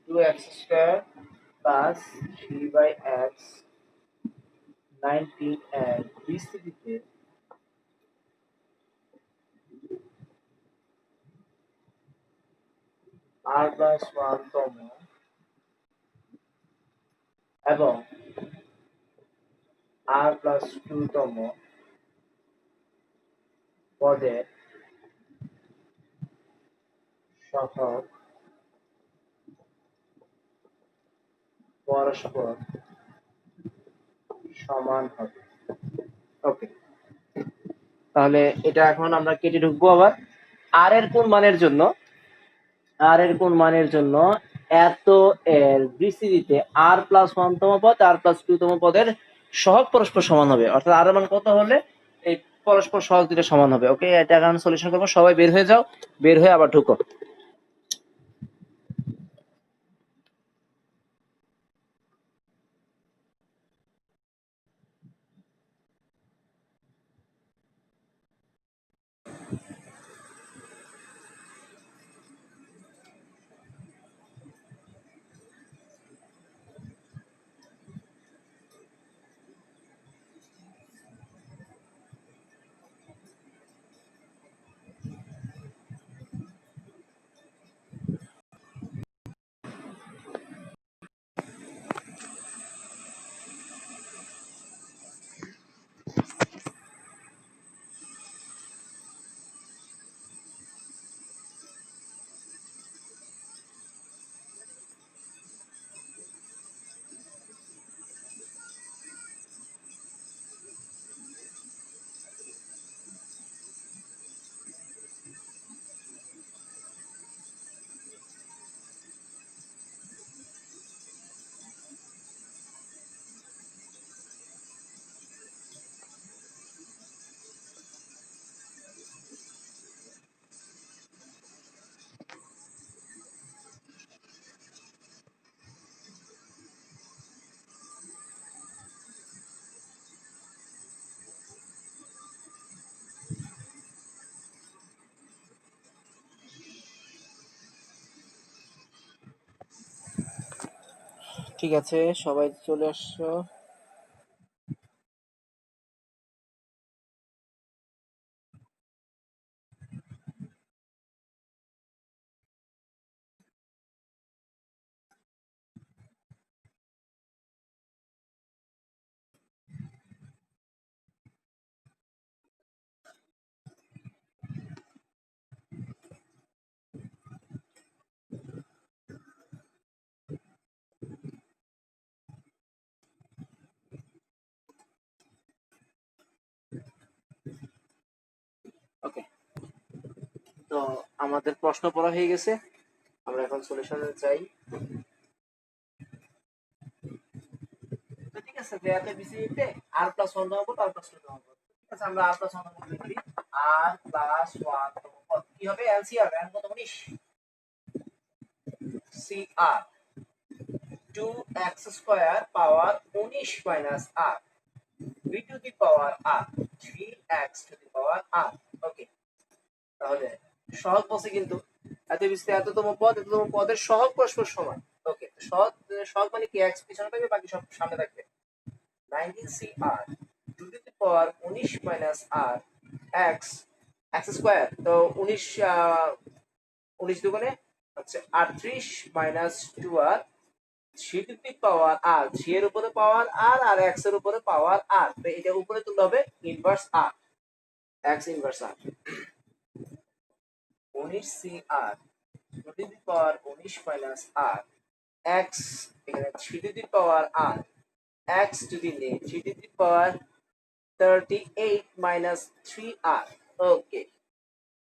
2x স্কয়ার প্লাস 3x 19 এর বিস্তৃতিতে আর প্লাস 1 তম এবং আর প্লাস 2 তম পদের সহগ পরস্পর সমান হবে। ওকে, তাহলে এটা এখন আমরা কেটে ঢুকবো আবার। আর এর কোন মানের জন্য, আর এর কোন মানের জন্য এত এর বিসিডিতে আর প্লাস 1 তম পদ আর প্লাস 2 তম পদের সহগ পরস্পর সমান হবে, অর্থাৎ আর এর মান কত হলে এই পরস্পর সহগ দুটো সমান হবে। ওকে, এটা এখন সলিউশন করবো। সবাই বের হয়ে যাও, বের হয়ে আবার ঢুকো। ঠিক আছে, সবাই চলে আসছো। ওকে, তো আমাদের প্রশ্ন পড়া হয়ে গেছে, আমরা এখন সলিউশনে চাই। তো ঠিক আছে, যে এত বিসিতে আর প্লাস 1 তম পদ আর প্লাস 2 তম পদ, ঠিক আছে, আমরা আর প্লাস 1 তম পদ লিখি। আর প্লাস 1 তম পদ কি হবে? এলসিআর এন কত? 19। Cr 2x square power 19 minus r b to the power r 3x to the power r. Okay, তাহলে সহগ বসে কিন্তু এত বিস্তার এততম পদ এততম পদের সহগ পরস্পর সমান। ওকে, সহগ সহগ মানে কি? x পিছনে থাকবে, বাকি সব সামনে থাকবে। 19cr to the power 19 minus r x x square, তো 19 19 দুগুণে হচ্ছে 38 minus 2r 3 to the power আর, 3 এর উপরে পাওয়ার আর আর x এর উপরে পাওয়ার আর, তো এটা উপরে তুলতে হবে inverse r, x inverse r. 19cr to the power 19 minus r x, এখানে 3 to the power r x to the name 3 to the power 38 minus 3r। Okay,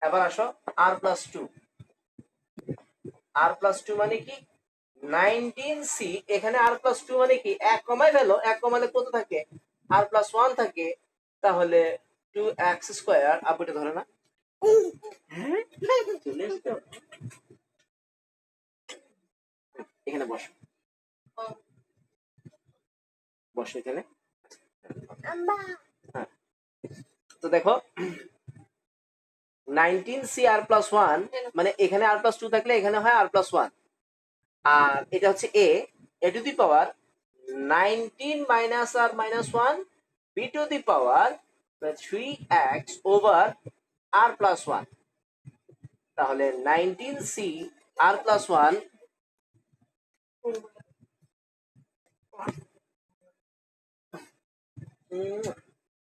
এবার আসো r প্লাস 2। r প্লাস 2 মানে কি? 19c, এখানে r plus 2 মানে কি? এক কমাই ফেলো, এক কমালে কত থাকে? r প্লাস 1 থাকে, তাহলে 2x স্কয়ার। আপুটা ধরে না, এখানে বসো, বসো এখানে। হ্যাঁ, তো দেখো 19c r প্লাস 1 মানে এখানে r প্লাস 2 থাকলে এখানে হয় r প্লাস 1, আর এটা হচ্ছে a to the power 19 minus r minus 1 b to the power 3x over r plus 1। তাহলে 19c আর প্লাস ওয়ান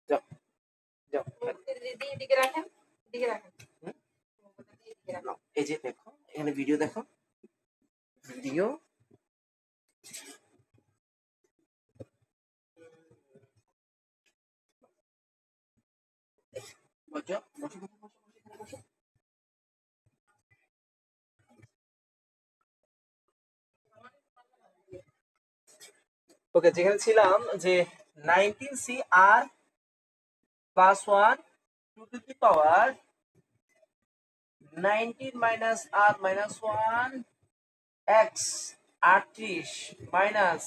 যাও যাও এই যে দেখো এখানে ভিডিও দেখো ভিডিও বসো বসো বসো বসো এখানে বসো। ওকে যেখানে ছিলাম যে 19c r plus one two to the power 19 minus r minus one x 38 minus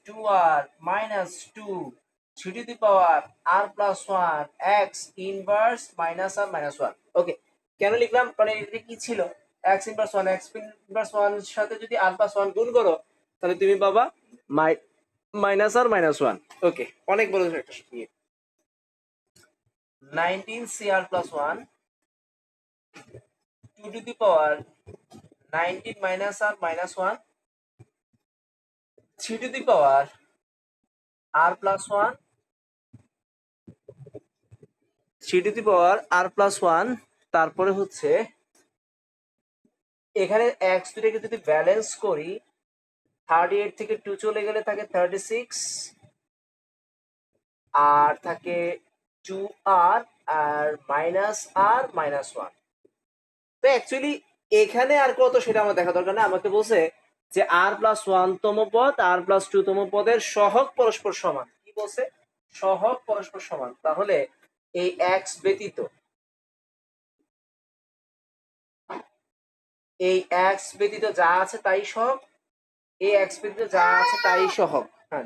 2r minus 2 three to the power r plus one x inverse minus r minus one. Okay কেন লিখলাম কারণ এটা কি ছিল x inverse one x inverse one সাথে যদি আর plus one গুণ করো তাহলে তুমি পাবা মাইনাস আর মাইনাস ওয়ান। ওকে অনেক বড় একটা ইয়ে 19 cr plus 1 2 to the power 19 minus r minus 1 3 to the power r plus 1 3 to the power r plus 1 তারপরে হচ্ছে এখানে x দুটাকে যদি ব্যালেন্স করি 38 থেকে 2 চলে গেলে থাকে 36 আর থাকে 2r আর মাইনাস 1। তো অ্যাকচুয়ালি এখানে আর কত সেটা আমার দেখা দরকার না, আমাকে বলছে যে আর প্লাস ওয়ান তম পদ আর প্লাস টু তম পদের সহগ পরস্পর সমান। কি বলছে? সহগ পরস্পর সমান। তাহলে এই এক্স ব্যতীত যা আছে তাই সহগ, এই এক্স ব্যতীত যা আছে তাই সহগ। হ্যাঁ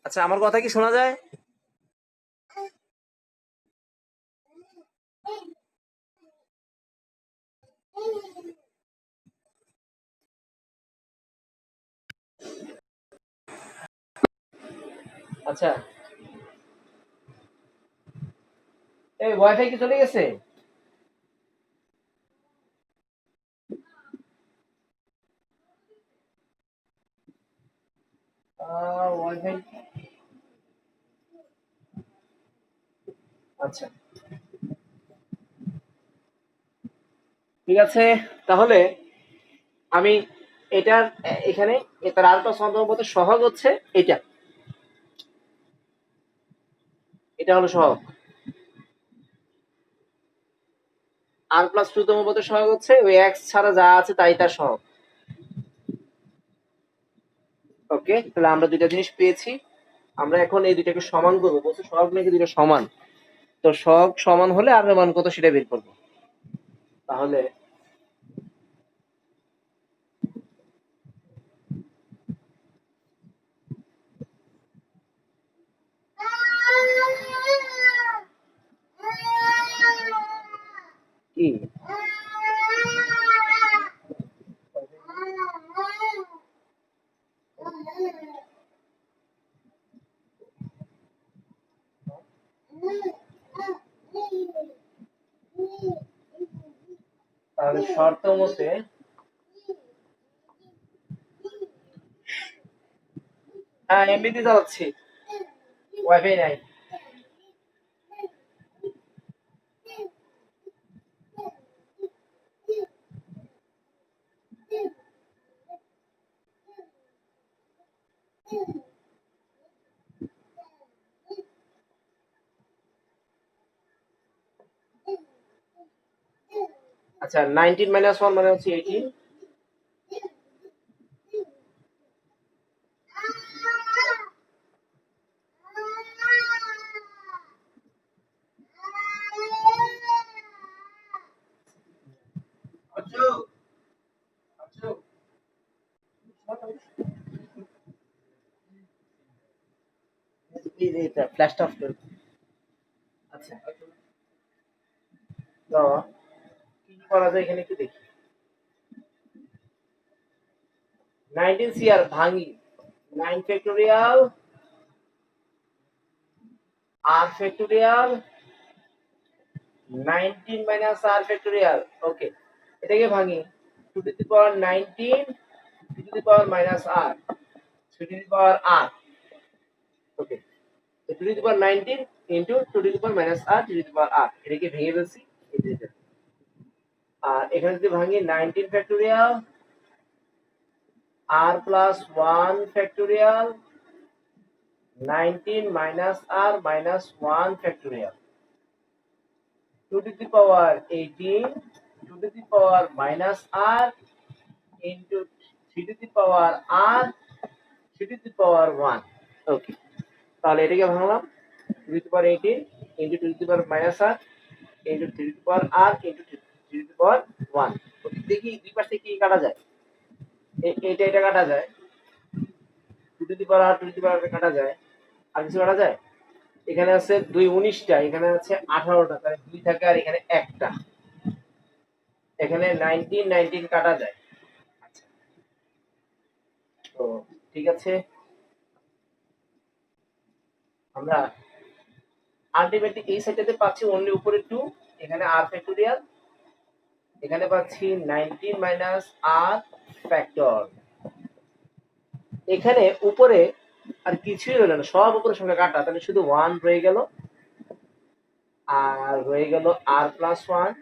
আচ্ছা আমার কথা কি শোনা যায়? আচ্ছা এই ওয়াইফাই কি চলে গেছে? ওয়াইফাই আচ্ছা ঠিক আছে তাহলে আমি এটার এখানে তার আর প্লাস ওয়ান তম পদের সহগ হচ্ছে এটা, এটা হলো সহগ। আর প্লাস টু তম পদের সহগ হচ্ছে ওই এক্স ছাড়া যা আছে তাই তার সহগ। ওকে তাহলে আমরা দুইটা জিনিস পেয়েছি, আমরা এখন এই দুইটাকে সমান করবো। বলছে সহগ নাকি দুইটা সমান, তো সহগ সমান হলে আর মান কত সেটা বের করবো। তাহলে কি তাহলে শর্ত মতে হ্যাঁ এমবিতে চালাচ্ছি, ওয়াইফাই নাই। আচ্ছা 19 মাইনাস 1 মানে হচ্ছে 18। এটা ফ্ল্যাশটা অফ করে। আচ্ছা দাও কি করা যায় এখানে একটু দেখি। 19 সিআর ভাঙি 9 factorial r factorial 19 minus r factorial. Okay, এটাকে ভাঙি 2 to the power 19 2 to the power minus r 3 to the power r। Okay, 2 to the power 19 into 2 to the power minus r 3 to the power r, এটাকে ভেঙে ফেলছি এটা। আর এখানে যদি ভাঙি 19 factorial r plus 1 factorial 19 minus r minus 1 factorial 2 to the power 18 2 to the power minus r into 3 to the power r 3 to the power 1। Okay, তাহলে এটাকে ভাঙলাম 2 to the power 18 into 2 to the power minus r into 3 to the power r into 3 to the power 1। ওকে, দেখি দুই পাশে কি কাটা যায়। এটা কাটা যায়, 2 to the power r 2 to the power r কাটা যায়, আর কিছু কাটা যায়। এখানে আছে 2 19টা, এখানে আছে 18টা, তাহলে 2 থাকে আর এখানে একটা, এখানে 19 19 কাটা যায়। আচ্ছা, তো ঠিক আছে, আমরা আলটিমেটলি এই সাইডটাতে পাচ্ছি অনলি উপরে 2, এখানে r ফ্যাক্টোরিয়াল, এখানে পাচ্ছি 19 মাইনাস r ফ্যাক্টর। এখানে উপরে আর কিছুই রইল না, সব উপরের সঙ্গে কাটা, তাহলে শুধু 1 রয়ে গেল, আর রয়ে গেল r প্লাস 1,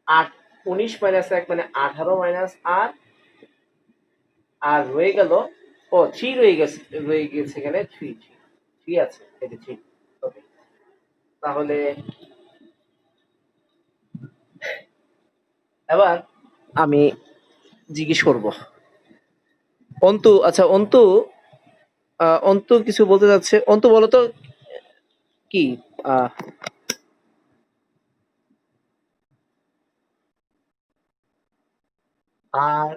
8 19 মাইনাস 1 মানে 18 মাইনাস r, আর রয়ে গেল 3 রয়ে গেছে এখানে 3 আছে, এটা 3। ওকে, তাহলে এবার আমি জিজ্ঞেস করব অন্তু। আচ্ছা অন্তু, অন্তু কিছু বলতে যাচ্ছে, অন্তু বলো তো কি আহ, আর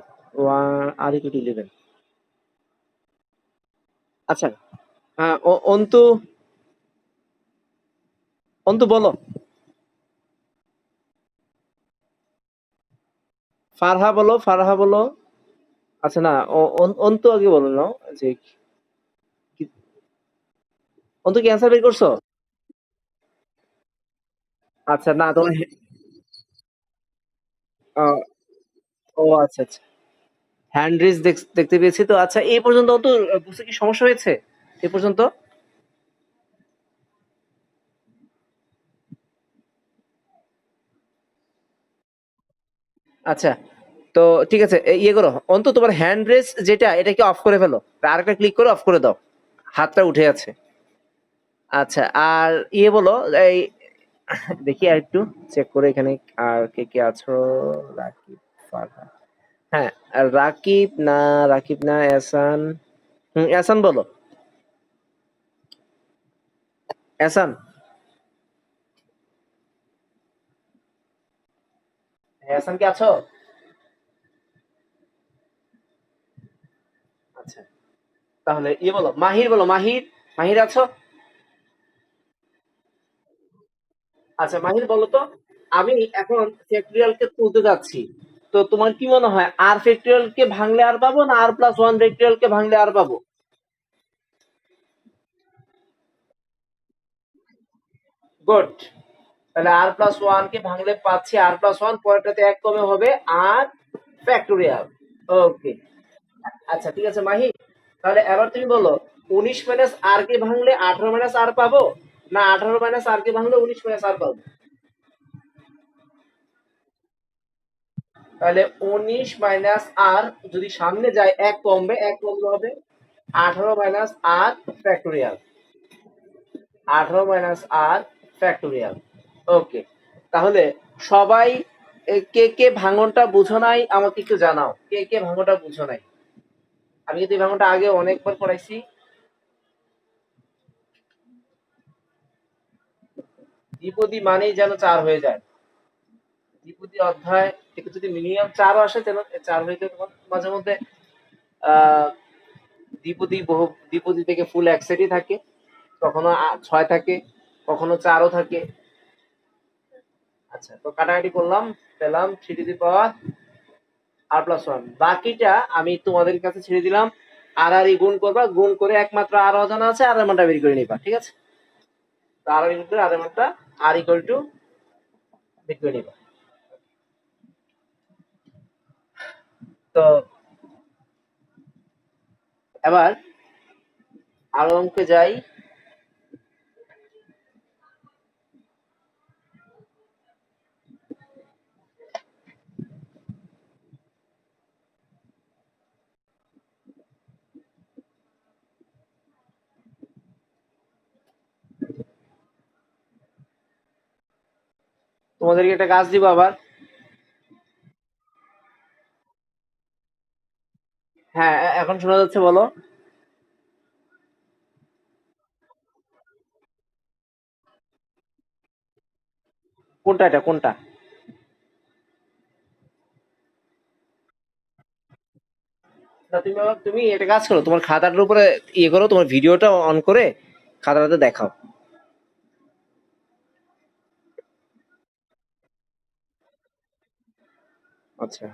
আর ইকুয়াল টু 11। আচ্ছা, অন্তু অন্তু বলো, ফারহা বলো, ফারহা বলো। আচ্ছা না, অন্তু আগে বলো না যে অন্তু কি অ্যান্সার বের করছো? আচ্ছা না তোমার আহ, ও আচ্ছা আচ্ছা, হ্যান্ড রেজ দেখতে পেয়েছি তো। আচ্ছা, এই পর্যন্ত অন্তু বুঝতে কি সমস্যা হয়েছে এ পর্যন্ত? আচ্ছা, তো ঠিক আছে, ইয়ে করো অন্তু, তোমার হ্যান্ড রেস যেটা এটাকে অফ করে ফেলো, আর একটা ক্লিক করে অফ করে দাও, হাতটা উঠে আছে। আচ্ছা, আর ইয়ে বলো এই, দেখি আর একটু চেক করে এখানে আর কে কে আছো। রাকিব, ফারহা, হ্যাঁ, আর রাকিব না, রাকিব না, এহসান, এহসান বলো, এহসান, এহসান কি আছো? আচ্ছা, তাহলে ইয়ে বলো, মাহির বলো, মাহির, মাহির আছো? আচ্ছা মাহির বলো তো, আমি এখন ফ্যাক্টরিয়াল কে তুলতে যাচ্ছি, তো তোমার কি মনে হয় আর ফ্যাক্টরিয়াল কে ভাঙলে আর পাবো না আর প্লাস ওয়ান ফ্যাক্টরিয়াল কে ভাঙলে আর পাবো? গুড, তাহলে আর প্লাস ওয়ান কে ভাঙলে পাচ্ছি আর প্লাস ওয়ান, পরেরটাতে এক কমে হবে আর ফ্যাক্টরিয়াল। ওকে, আচ্ছা ঠিক আছে মাহি, তাহলে এবার তুমি বলো 19 মাইনাস আর কে ভাঙলে 18 মাইনাস আর পাবো, না 18 মাইনাস আর কে ভাঙলে 19 মাইনাস আর পাবো? তাহলে 19 মাইনাস আর যদি সামনে যায় এক কমবে, এক কমলে হবে 18 minus r factorial, 18 minus r factorial. Okay, তাহলে সবাই কে কে ভাঙনটা বুঝো নাই আমাকে একটু জানাও, কে কে ভাঙনটা বুঝো নাই। আমি কিন্তু এই ভাঙনটা আগে অনেকবার পড়াইছি। দ্বিপদী মানেই যেন 4 হয়ে যায়, দ্বিপদী অধ্যায় থেকে যদি মিনিমাম 4ও আসে যেন 4 হয়ে যায়। তোমার মাঝে মধ্যে আহ দ্বিপদী বহু দ্বিপদী থেকে ফুল এক সেটই থাকে, কখনো 6 থাকে, কখনো 4ও থাকে। আচ্ছা, তো কাটাকাটি করলাম, পেলাম 3 to the power r plus one, বাকিটা আমি তোমাদের কাছে ছেড়ে দিলাম। আর আর গুণ করবা, গুণ করে একমাত্র আর অজানা আছে, আর এর মানটা বের করে নিবা, ঠিক আছে? তো আর ইকুয়াল টু আর এর মানটা আর ইকুয়াল টু বের করে নিবা। তো এবার আরো অঙ্কে যাই। তোমাদেরকে একটা কাজ দিব আবার। হ্যাঁ, এখন শোনা যাচ্ছে, বলো। কোনটা, এটা কোনটা? না, তুমি একটা কাজ করো, তোমার খাতাটার উপরে ইয়ে করো, তোমার ভিডিওটা অন করে খাতাটাতে দেখাও। আচ্ছা।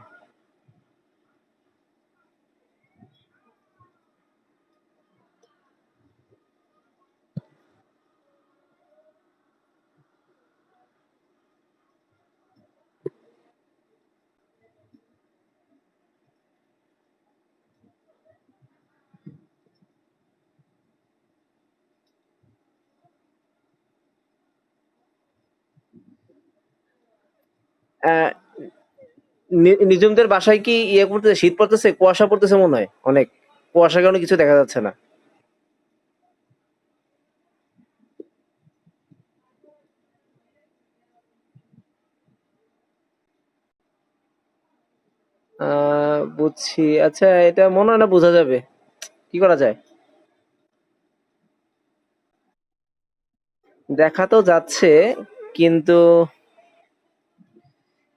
আহ, নিজুমদের বাসায় কি ইয়ে পড়তেছে, শীত পড়তেছে, কুয়াশা পড়তেছে মনে হয় অনেক। কুয়াশার কারণে কিছু দেখা যাচ্ছে না। বুঝছি। আচ্ছা, এটা মনে হয় না বোঝা যাবে। কি করা যায়? দেখা তো যাচ্ছে, কিন্তু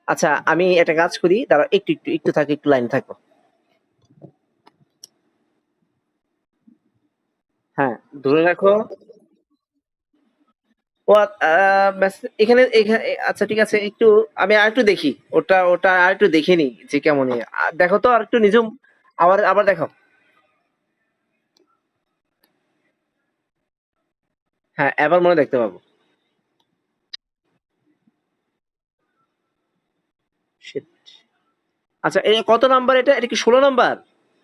আচ্ছা, আমি একটা কাজ করি, দাঁড়াও, একটু একটু একটু থাকো, একটু লাইন থাকো। হ্যাঁ, ধরে রাখো। ও এখানে এখানে আচ্ছা, ঠিক আছে, একটু আমি আর একটু দেখি, ওটা ওটা আর একটু দেখে নিই যে কেমন দেখো তো আর একটু নিজম, আবার আবার দেখো। হ্যাঁ, এবার মনে হয় দেখতে পাবো। Shit. আচ্ছা, কত নাম্বার এটা? এটা কি 16 নাম্বার?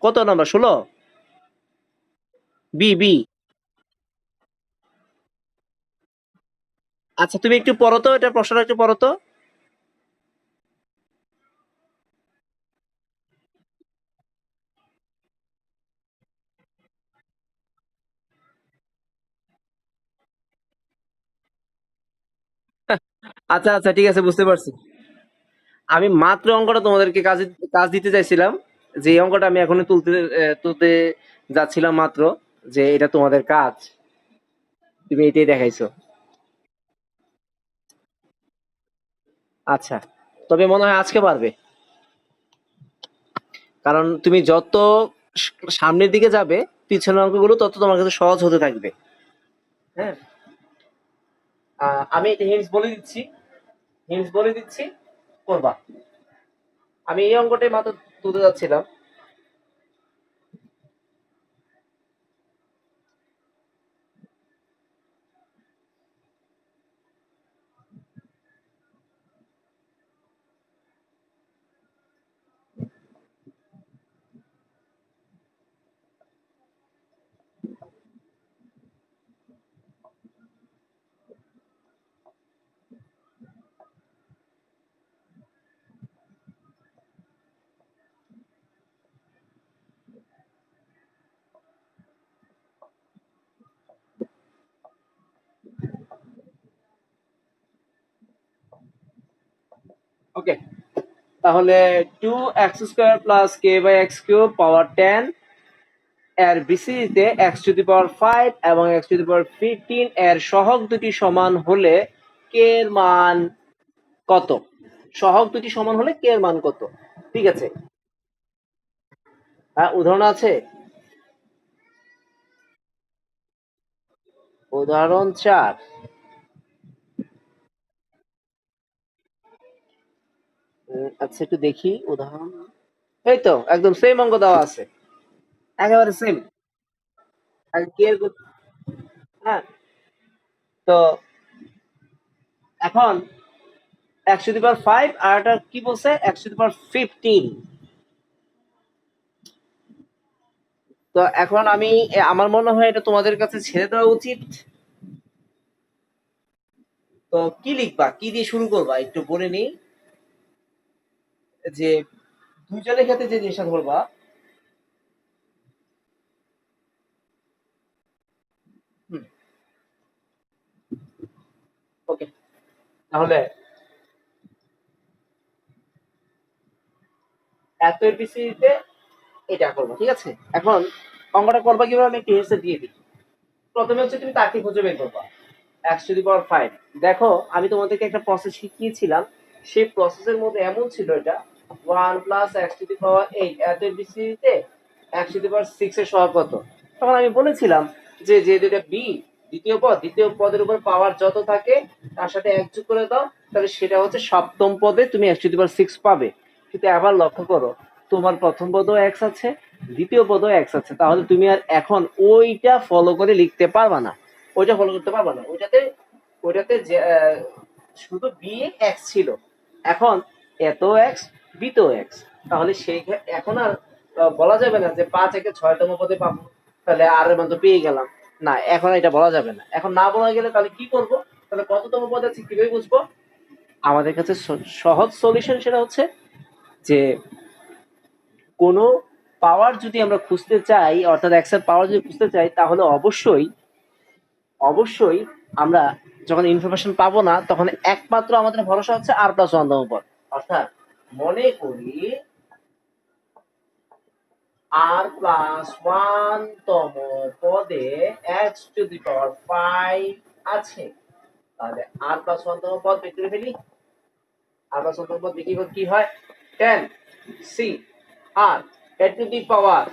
কত নাম্বার, 16? B B. আচ্ছা, তুমি একটু পড়ো তো, এটা প্রশ্নটা একটু পড়ো তো। আচ্ছা আচ্ছা, ঠিক আছে, বুঝতে পারছি। আমি মাত্র অঙ্কটা তোমাদেরকে কাজ কাজ দিতে চাইছিলাম, যে এই অঙ্কটা আমি এখনই তুলতে যাচ্ছিলাম মাত্র, যে এটা তোমাদের কাজ, তুমি এটাই দেখাইছো। আচ্ছা, তবে মনে হয় আজকে পারবে, কারণ তুমি যত সামনের দিকে যাবে, পিছনের অঙ্কগুলো তত তোমার কাছে সহজ হতে থাকবে। হ্যাঁ। আমি এটা হিন্টস বলে দিচ্ছি, করবা। আমি এই অঙ্কটাই মাত্র তুলতে যাচ্ছিলাম। ওকে, তাহলে 2x² + k/x³ পাওয়ার 10 এর বিসিতে x⁵ এবং x⁵ এর সহগ দুটি সমান হলে কে এর মান কত? সহগ দুটি সমান হলে কে এর মান কত? ঠিক আছে। হ্যাঁ, উদাহরণ আছে। উদাহরণ 4। আচ্ছা, একটু দেখি উদাহরণ। এই তো একদম সেম অঙ্ক দেওয়া আছে। একেবারে সেম। আর কে এর হ্যাঁ, তো এখন এক্স টু দি পাওয়ার 5 আর এটা কি বলছে এক্স টু দি পাওয়ার 15। তো এখন আমি আমার মনে হয় এটা তোমাদের কাছে ছেড়ে দেওয়া উচিত। তো কি লিখবা, কি দিয়ে শুরু করবা একটু বলে নিই। যে দুইজনের ক্ষেত্রে যে জিনিসটা ধরবা, ওকে, তাহলে এত এবিসিতে এটা করবো, ঠিক আছে। এখন অঙ্কটা করবা কিভাবে আমি একটু হেসে দিয়ে দিই। প্রথমে হচ্ছে তুমি তাকে খুঁজে বের করবা এক্স টু দি পাওয়ার 5। দেখো আমি তোমাদেরকে একটা প্রসেস শিখিয়েছিলাম, সেই প্রসেসের মধ্যে এমন ছিল এটা 1 প্লাস এক্স টু দি পাওয়ার 8 এত এবিসিতে এক্স টু দি পাওয়ার 6 এর সহগ কত। তখন আমি বলেছিলাম যে যে দুটা বি দ্বিতীয় পদ, দ্বিতীয় পদের উপর পাওয়ার যত থাকে তার সাথে এক যোগ করে দাও, তাহলে সেটা হচ্ছে সপ্তম পদে তুমি এক্স টু দি পাওয়ার 6 পাবে। কিন্তু আবার লক্ষ্য করো, তোমার প্রথম পদও এক্স আছে, দ্বিতীয় পদও এক্স আছে, তাহলে তুমি আর এখন ওইটা ফলো করে লিখতে পারবা না, ওইটা ফলো করতে পারবা না। ওইটাতে ওইটাতে যে শুধু বি এক্স ছিল, এখন এত এক্স বি তো এক্স, তাহলে সেই এখন আর বলা যাবে না যে 5 একে 6তম পদে পাবো, তাহলে আর এর মধ্যে পেয়ে গেলাম। না, এখন এটা বলা যাবে না। এখন না বলা গেলে তাহলে কি করব, তাহলে কততম পদ আছে কিভাবে বুঝবো। আমাদের কাছে সহজ সলিউশন সেটা হচ্ছে যে কোনো পাওয়ার যদি আমরা খুঁজতে চাই, অর্থাৎ এক্স এর পাওয়ার যদি খুঁজতে চাই, তাহলে অবশ্যই অবশ্যই আমরা যখন ইনফরমেশন পাবো না, তখন একমাত্র আমাদের ভরসা হচ্ছে আর প্লাস ওয়ান তম পদ। অর্থাৎ মনে করি আর প্লাস ওয়ান তম পদে এক্স টু দি পাওয়ার 5 আছে, তাহলে আর প্লাস ওয়ান তম পদ বের করে ফেলি। আর প্লাস ওয়ান তম পদ দেখি কি হয়, 10 C r a to the power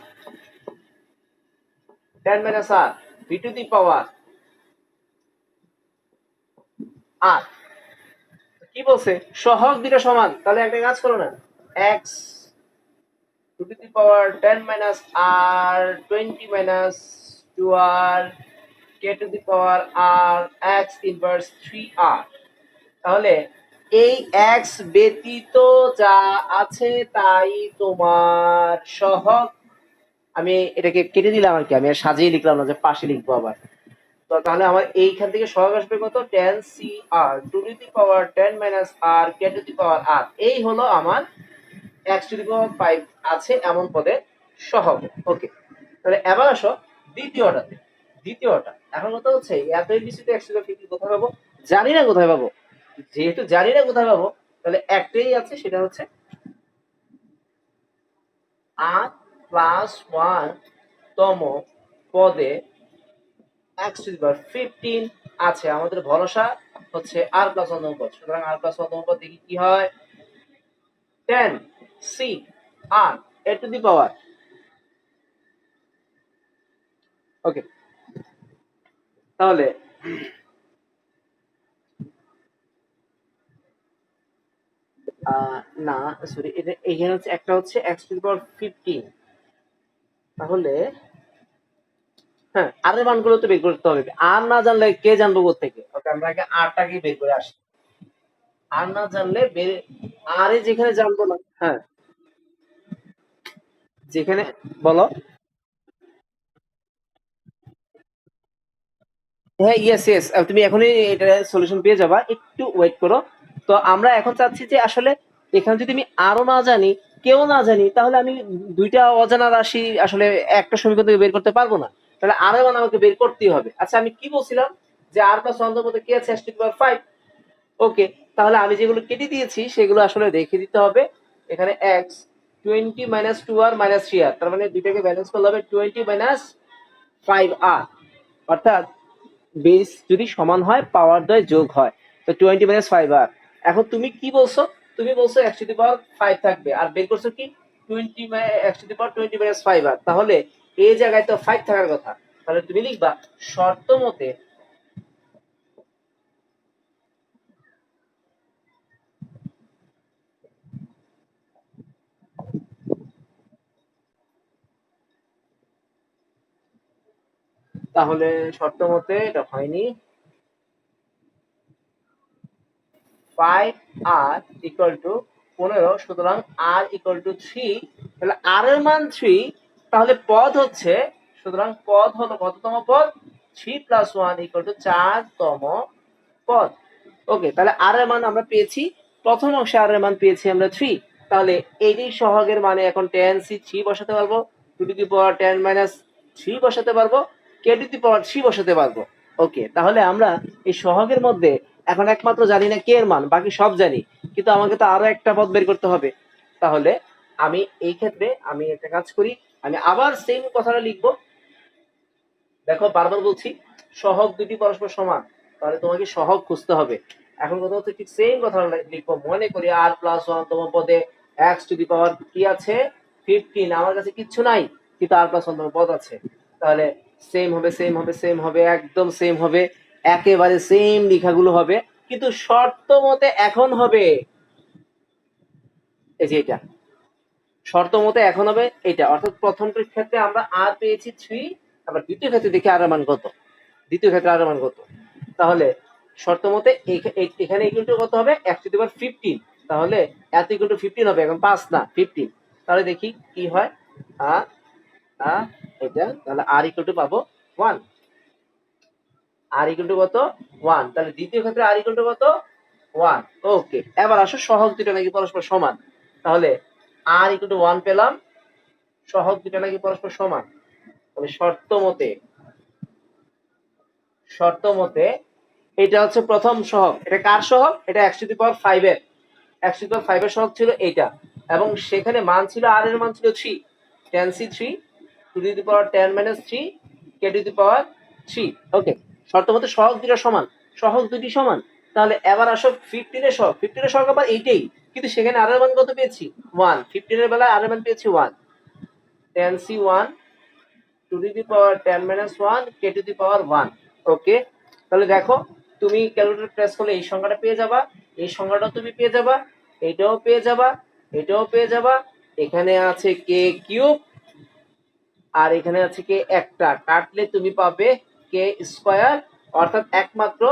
10 minus r b to the power r. কি বলছে, সহগ দুটো সমান, তাহলে একটা কাজ করো না, x to the power 10 minus r 20 minus 2 r K to the power r x inverse 3 r. তাহলে এই এক্স ব্যতীত যা আছে তাই তোমার সহগ। আমি এটাকে কেটে দিলাম আর কি, আমি আর সাজিয়ে লিখলাম না যে পাশে লিখবো আবার। তো তাহলে আমার এইখান থেকে সহগ আসবে কত, 10 C r two to the power 10 minus r K to the power r. এই হলো আমার এক্স টু দি পাওয়ার 5 আছে এমন পদের সহগ। ওকে, তাহলে এবার আসো দ্বিতীয়টাতে। দ্বিতীয়টা এখন কথা হচ্ছে এত এবিসিতে এক্স টু দি পাওয়ার 50 কোথায় পাবো, জানি না কোথায় পাবো। যেহেতু জানি না কোথায় পাবো, তাহলে একটাই আছে, সেটা হচ্ছে আর প্লাস ওয়ান তম পদে এক্স টু দি পাওয়ার 15 আছে। আমাদের ভরসা হচ্ছে আর প্লাস ওয়ান তম পদ, সুতরাং আর প্লাস ওয়ান তম পদ দেখি কি হয়, 10 C r a to the পাওয়ার। ওকে, তাহলে না সরি, এটা এখানে হচ্ছে একটা হচ্ছে এক্স টু দি পাওয়ার 15। তাহলে হ্যাঁ, আর এর মানগুলো তো বের করতে হবে, আর না জানলে কে জানবো কোত্থেকে। ওকে, আমরা আগে আরটাকে বের করে আসি। আর না জানলে বের, আরে যেখানে জানবো না, হ্যাঁ যেখানে, বলো। হ্যাঁ, ইয়েস ইয়েস, তুমি এখনই এটা সলিউশন পেয়ে যাবা, একটু ওয়েট করো। তো আমরা এখন চাচ্ছি যে আসলে এখানে যদি আমি আরো না জানি, কেউ না জানি, তাহলে আমি দুইটা অজানা রাশি আসলে একটা সমীকরণ থেকে বের করতে পারবো না। তাহলে আরো মান আমাকে বের করতেই হবে। আচ্ছা, আমি কি বলছিলাম, যে আর প্লাস ওয়ান মধ্যে কি আছে, এক্স টু দি পাওয়ার 5। ওকে, তাহলে আমি যেগুলো কেটে দিয়েছি সেগুলো আসলে রেখে দিতে হবে। এখানে এক্স 20 মাইনাস 2 আর মাইনাস 3 আর, তার মানে দুইটাকে ব্যালেন্স করলে হবে 20 মাইনাস 5 আর। অর্থাৎ বেস যদি সমান হয় পাওয়ার দ্বয় যোগ হয়, তো 20 মাইনাস 5 আর। এখন তুমি কি বলছো, তুমি বলছো এক্স টু দি পাওয়ার 5 থাকবে, আর বের করছো কি 20 x to the power 20 minus 5 আর। তাহলে এই জায়গায় তো 5 থাকার কথা, তাহলে তুমি লিখবা শর্ত মতে তাহলে শর্ত মতে এটা হয়নি। 5r ইকুয়াল টু 15, সুতরাং r ইকুয়াল টু 3। তাহলে r এর মান 3, তাহলে পদ হচ্ছে, সুতরাং পদ হলো কততম পদ? 3 প্লাস 1 ইকুয়াল টু 4তম পদ। ওকে, তাহলে r এর মান আমরা পেয়েছি, প্রথম অংশে r এর মান পেয়েছি আমরা 3। তাহলে এই সহগের মানে এখন tan c3 বসাতে পারবো, 2 টু দি পাওয়ার 10 মাইনাস 3 বসাতে পারবো, k টু দি পাওয়ার 3 বসাতে পারবো। ওকে, তাহলে আমরা এই সহগের মধ্যে এখন একমাত্র জানি না কে এর মান, বাকি সব জানি, কিন্তু আমাকে তো আরো একটা পদ বের করতে হবে। তাহলে আমি এই ক্ষেত্রে আমি একটা কাজ করি, আমি আবার সেম কথাটা লিখবো। দেখো বারবার বলছি সহগ দুটি পরস্পর সমান, তাহলে তোমাকে সহগ খুঁজতে হবে। এখন কথা হচ্ছে ঠিক সেম কথা লিখবো। মনে করি r প্লাস 1 তম পদে x টু দি পাওয়ার কি আছে? 15। আমার কাছে কিচ্ছু নাই, কিন্তু r প্লাস 1 তম পদ আছে। তাহলে সেম হবে, সেম হবে, সেম হবে, একদম সেম হবে, একেবারে সেম লেখাগুলো হবে, কিন্তু শর্ত মতে এখন হবে এই যে এটা। শর্ত মতে এখন হবে এটা, অর্থাৎ প্রথমটির ক্ষেত্রে আমরা r পেয়েছি 3, আবার দ্বিতীয় ক্ষেত্রে দেখি r এর মান কত। দ্বিতীয় ক্ষেত্রে r এর মান কত? তাহলে শর্ত মতে এখানে ইকুয়াল টু কত হবে? x টু দি পাওয়ার 15। তাহলে এত ইকুয়াল টু 15 হবে, এখন 5 না 15। তাহলে দেখি কি হয়। এটা তাহলে r ইকুয়াল টু পাবো 1। r ইকুয়াল টু কত? 1। তাহলে দ্বিতীয় ক্ষেত্রে r ইকুয়াল টু কত? 1। ওকে, এবার আসো সহগ দুটো নাকি পরস্পর সমান। তাহলে r ইকুয়াল টু 1 পেলাম, সহগ দুটো নাকি পরস্পর সমান। তাহলে শর্ত মতে এটা হচ্ছে প্রথম সহগ। এটা কার সহগ? এটা x টু দি পাওয়ার 5 এর, x টু দি পাওয়ার 5 এর সহগ ছিল এইটা, এবং সেখানে মান ছিল r এর মান ছিল 3, tan c3 to the power 10 minus 3 k to the power 3। Okay, শর্ত মতে সহগ দুটো সমান, সহগ দুটি সমান। তাহলে এবার আসো 15 এর সহগ। 15 এর সহগ আবার এইটাই, কিন্তু সেখানে r এর মান কত পেয়েছি? 1। 15 এর বেলায় r এর মান পেয়েছি 1, tan c1 to the power 10 minus 1 k to the power 1। Okay, তাহলে দেখো তুমি ক্যালকুলেটর প্রেস করলে এই সংখ্যাটা পেয়ে যাবা, এই সংখ্যাটাও তুমি পেয়ে যাবা, এটাও পেয়ে যাবা, এটাও পেয়ে যাবা। এখানে আছে কে কিউব, আর এখানে আছে কে একটা, কাটলে তুমি পাবে কে স্কয়ার, অর্থাৎ একমাত্র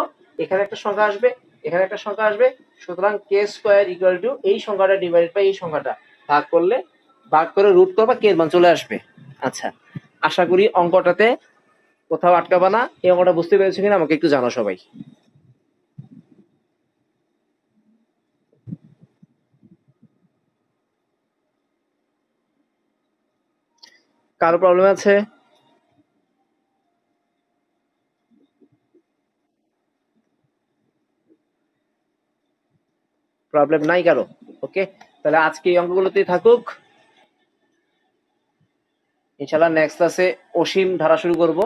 এখানে একটা সংখ্যা আসবে, এখানে একটা সংখ্যা আসবে, সুতরাং কে স্কয়ার ইকুয়াল টু এই সংখ্যাটা ডিভাইডেড বাই এই সংখ্যাটা, ভাগ করলে, ভাগ করে রুট করবা, কে এর মান চলে আসবে। আচ্ছা, আশা করি অঙ্কটাতে কোথাও আটকাবা না। এই অঙ্কটা বুঝতে পেরেছো কিনা আমাকে একটু জানাও সবাই। কারো প্রবলেম আছে? প্রবলেম নাই কারো? ওকে, তাহলে আজকে এই অঙ্কগুলোতেই থাকুক। ইনশাআল্লাহ নেক্সট ক্লাসে অসীম ধারা শুরু করব।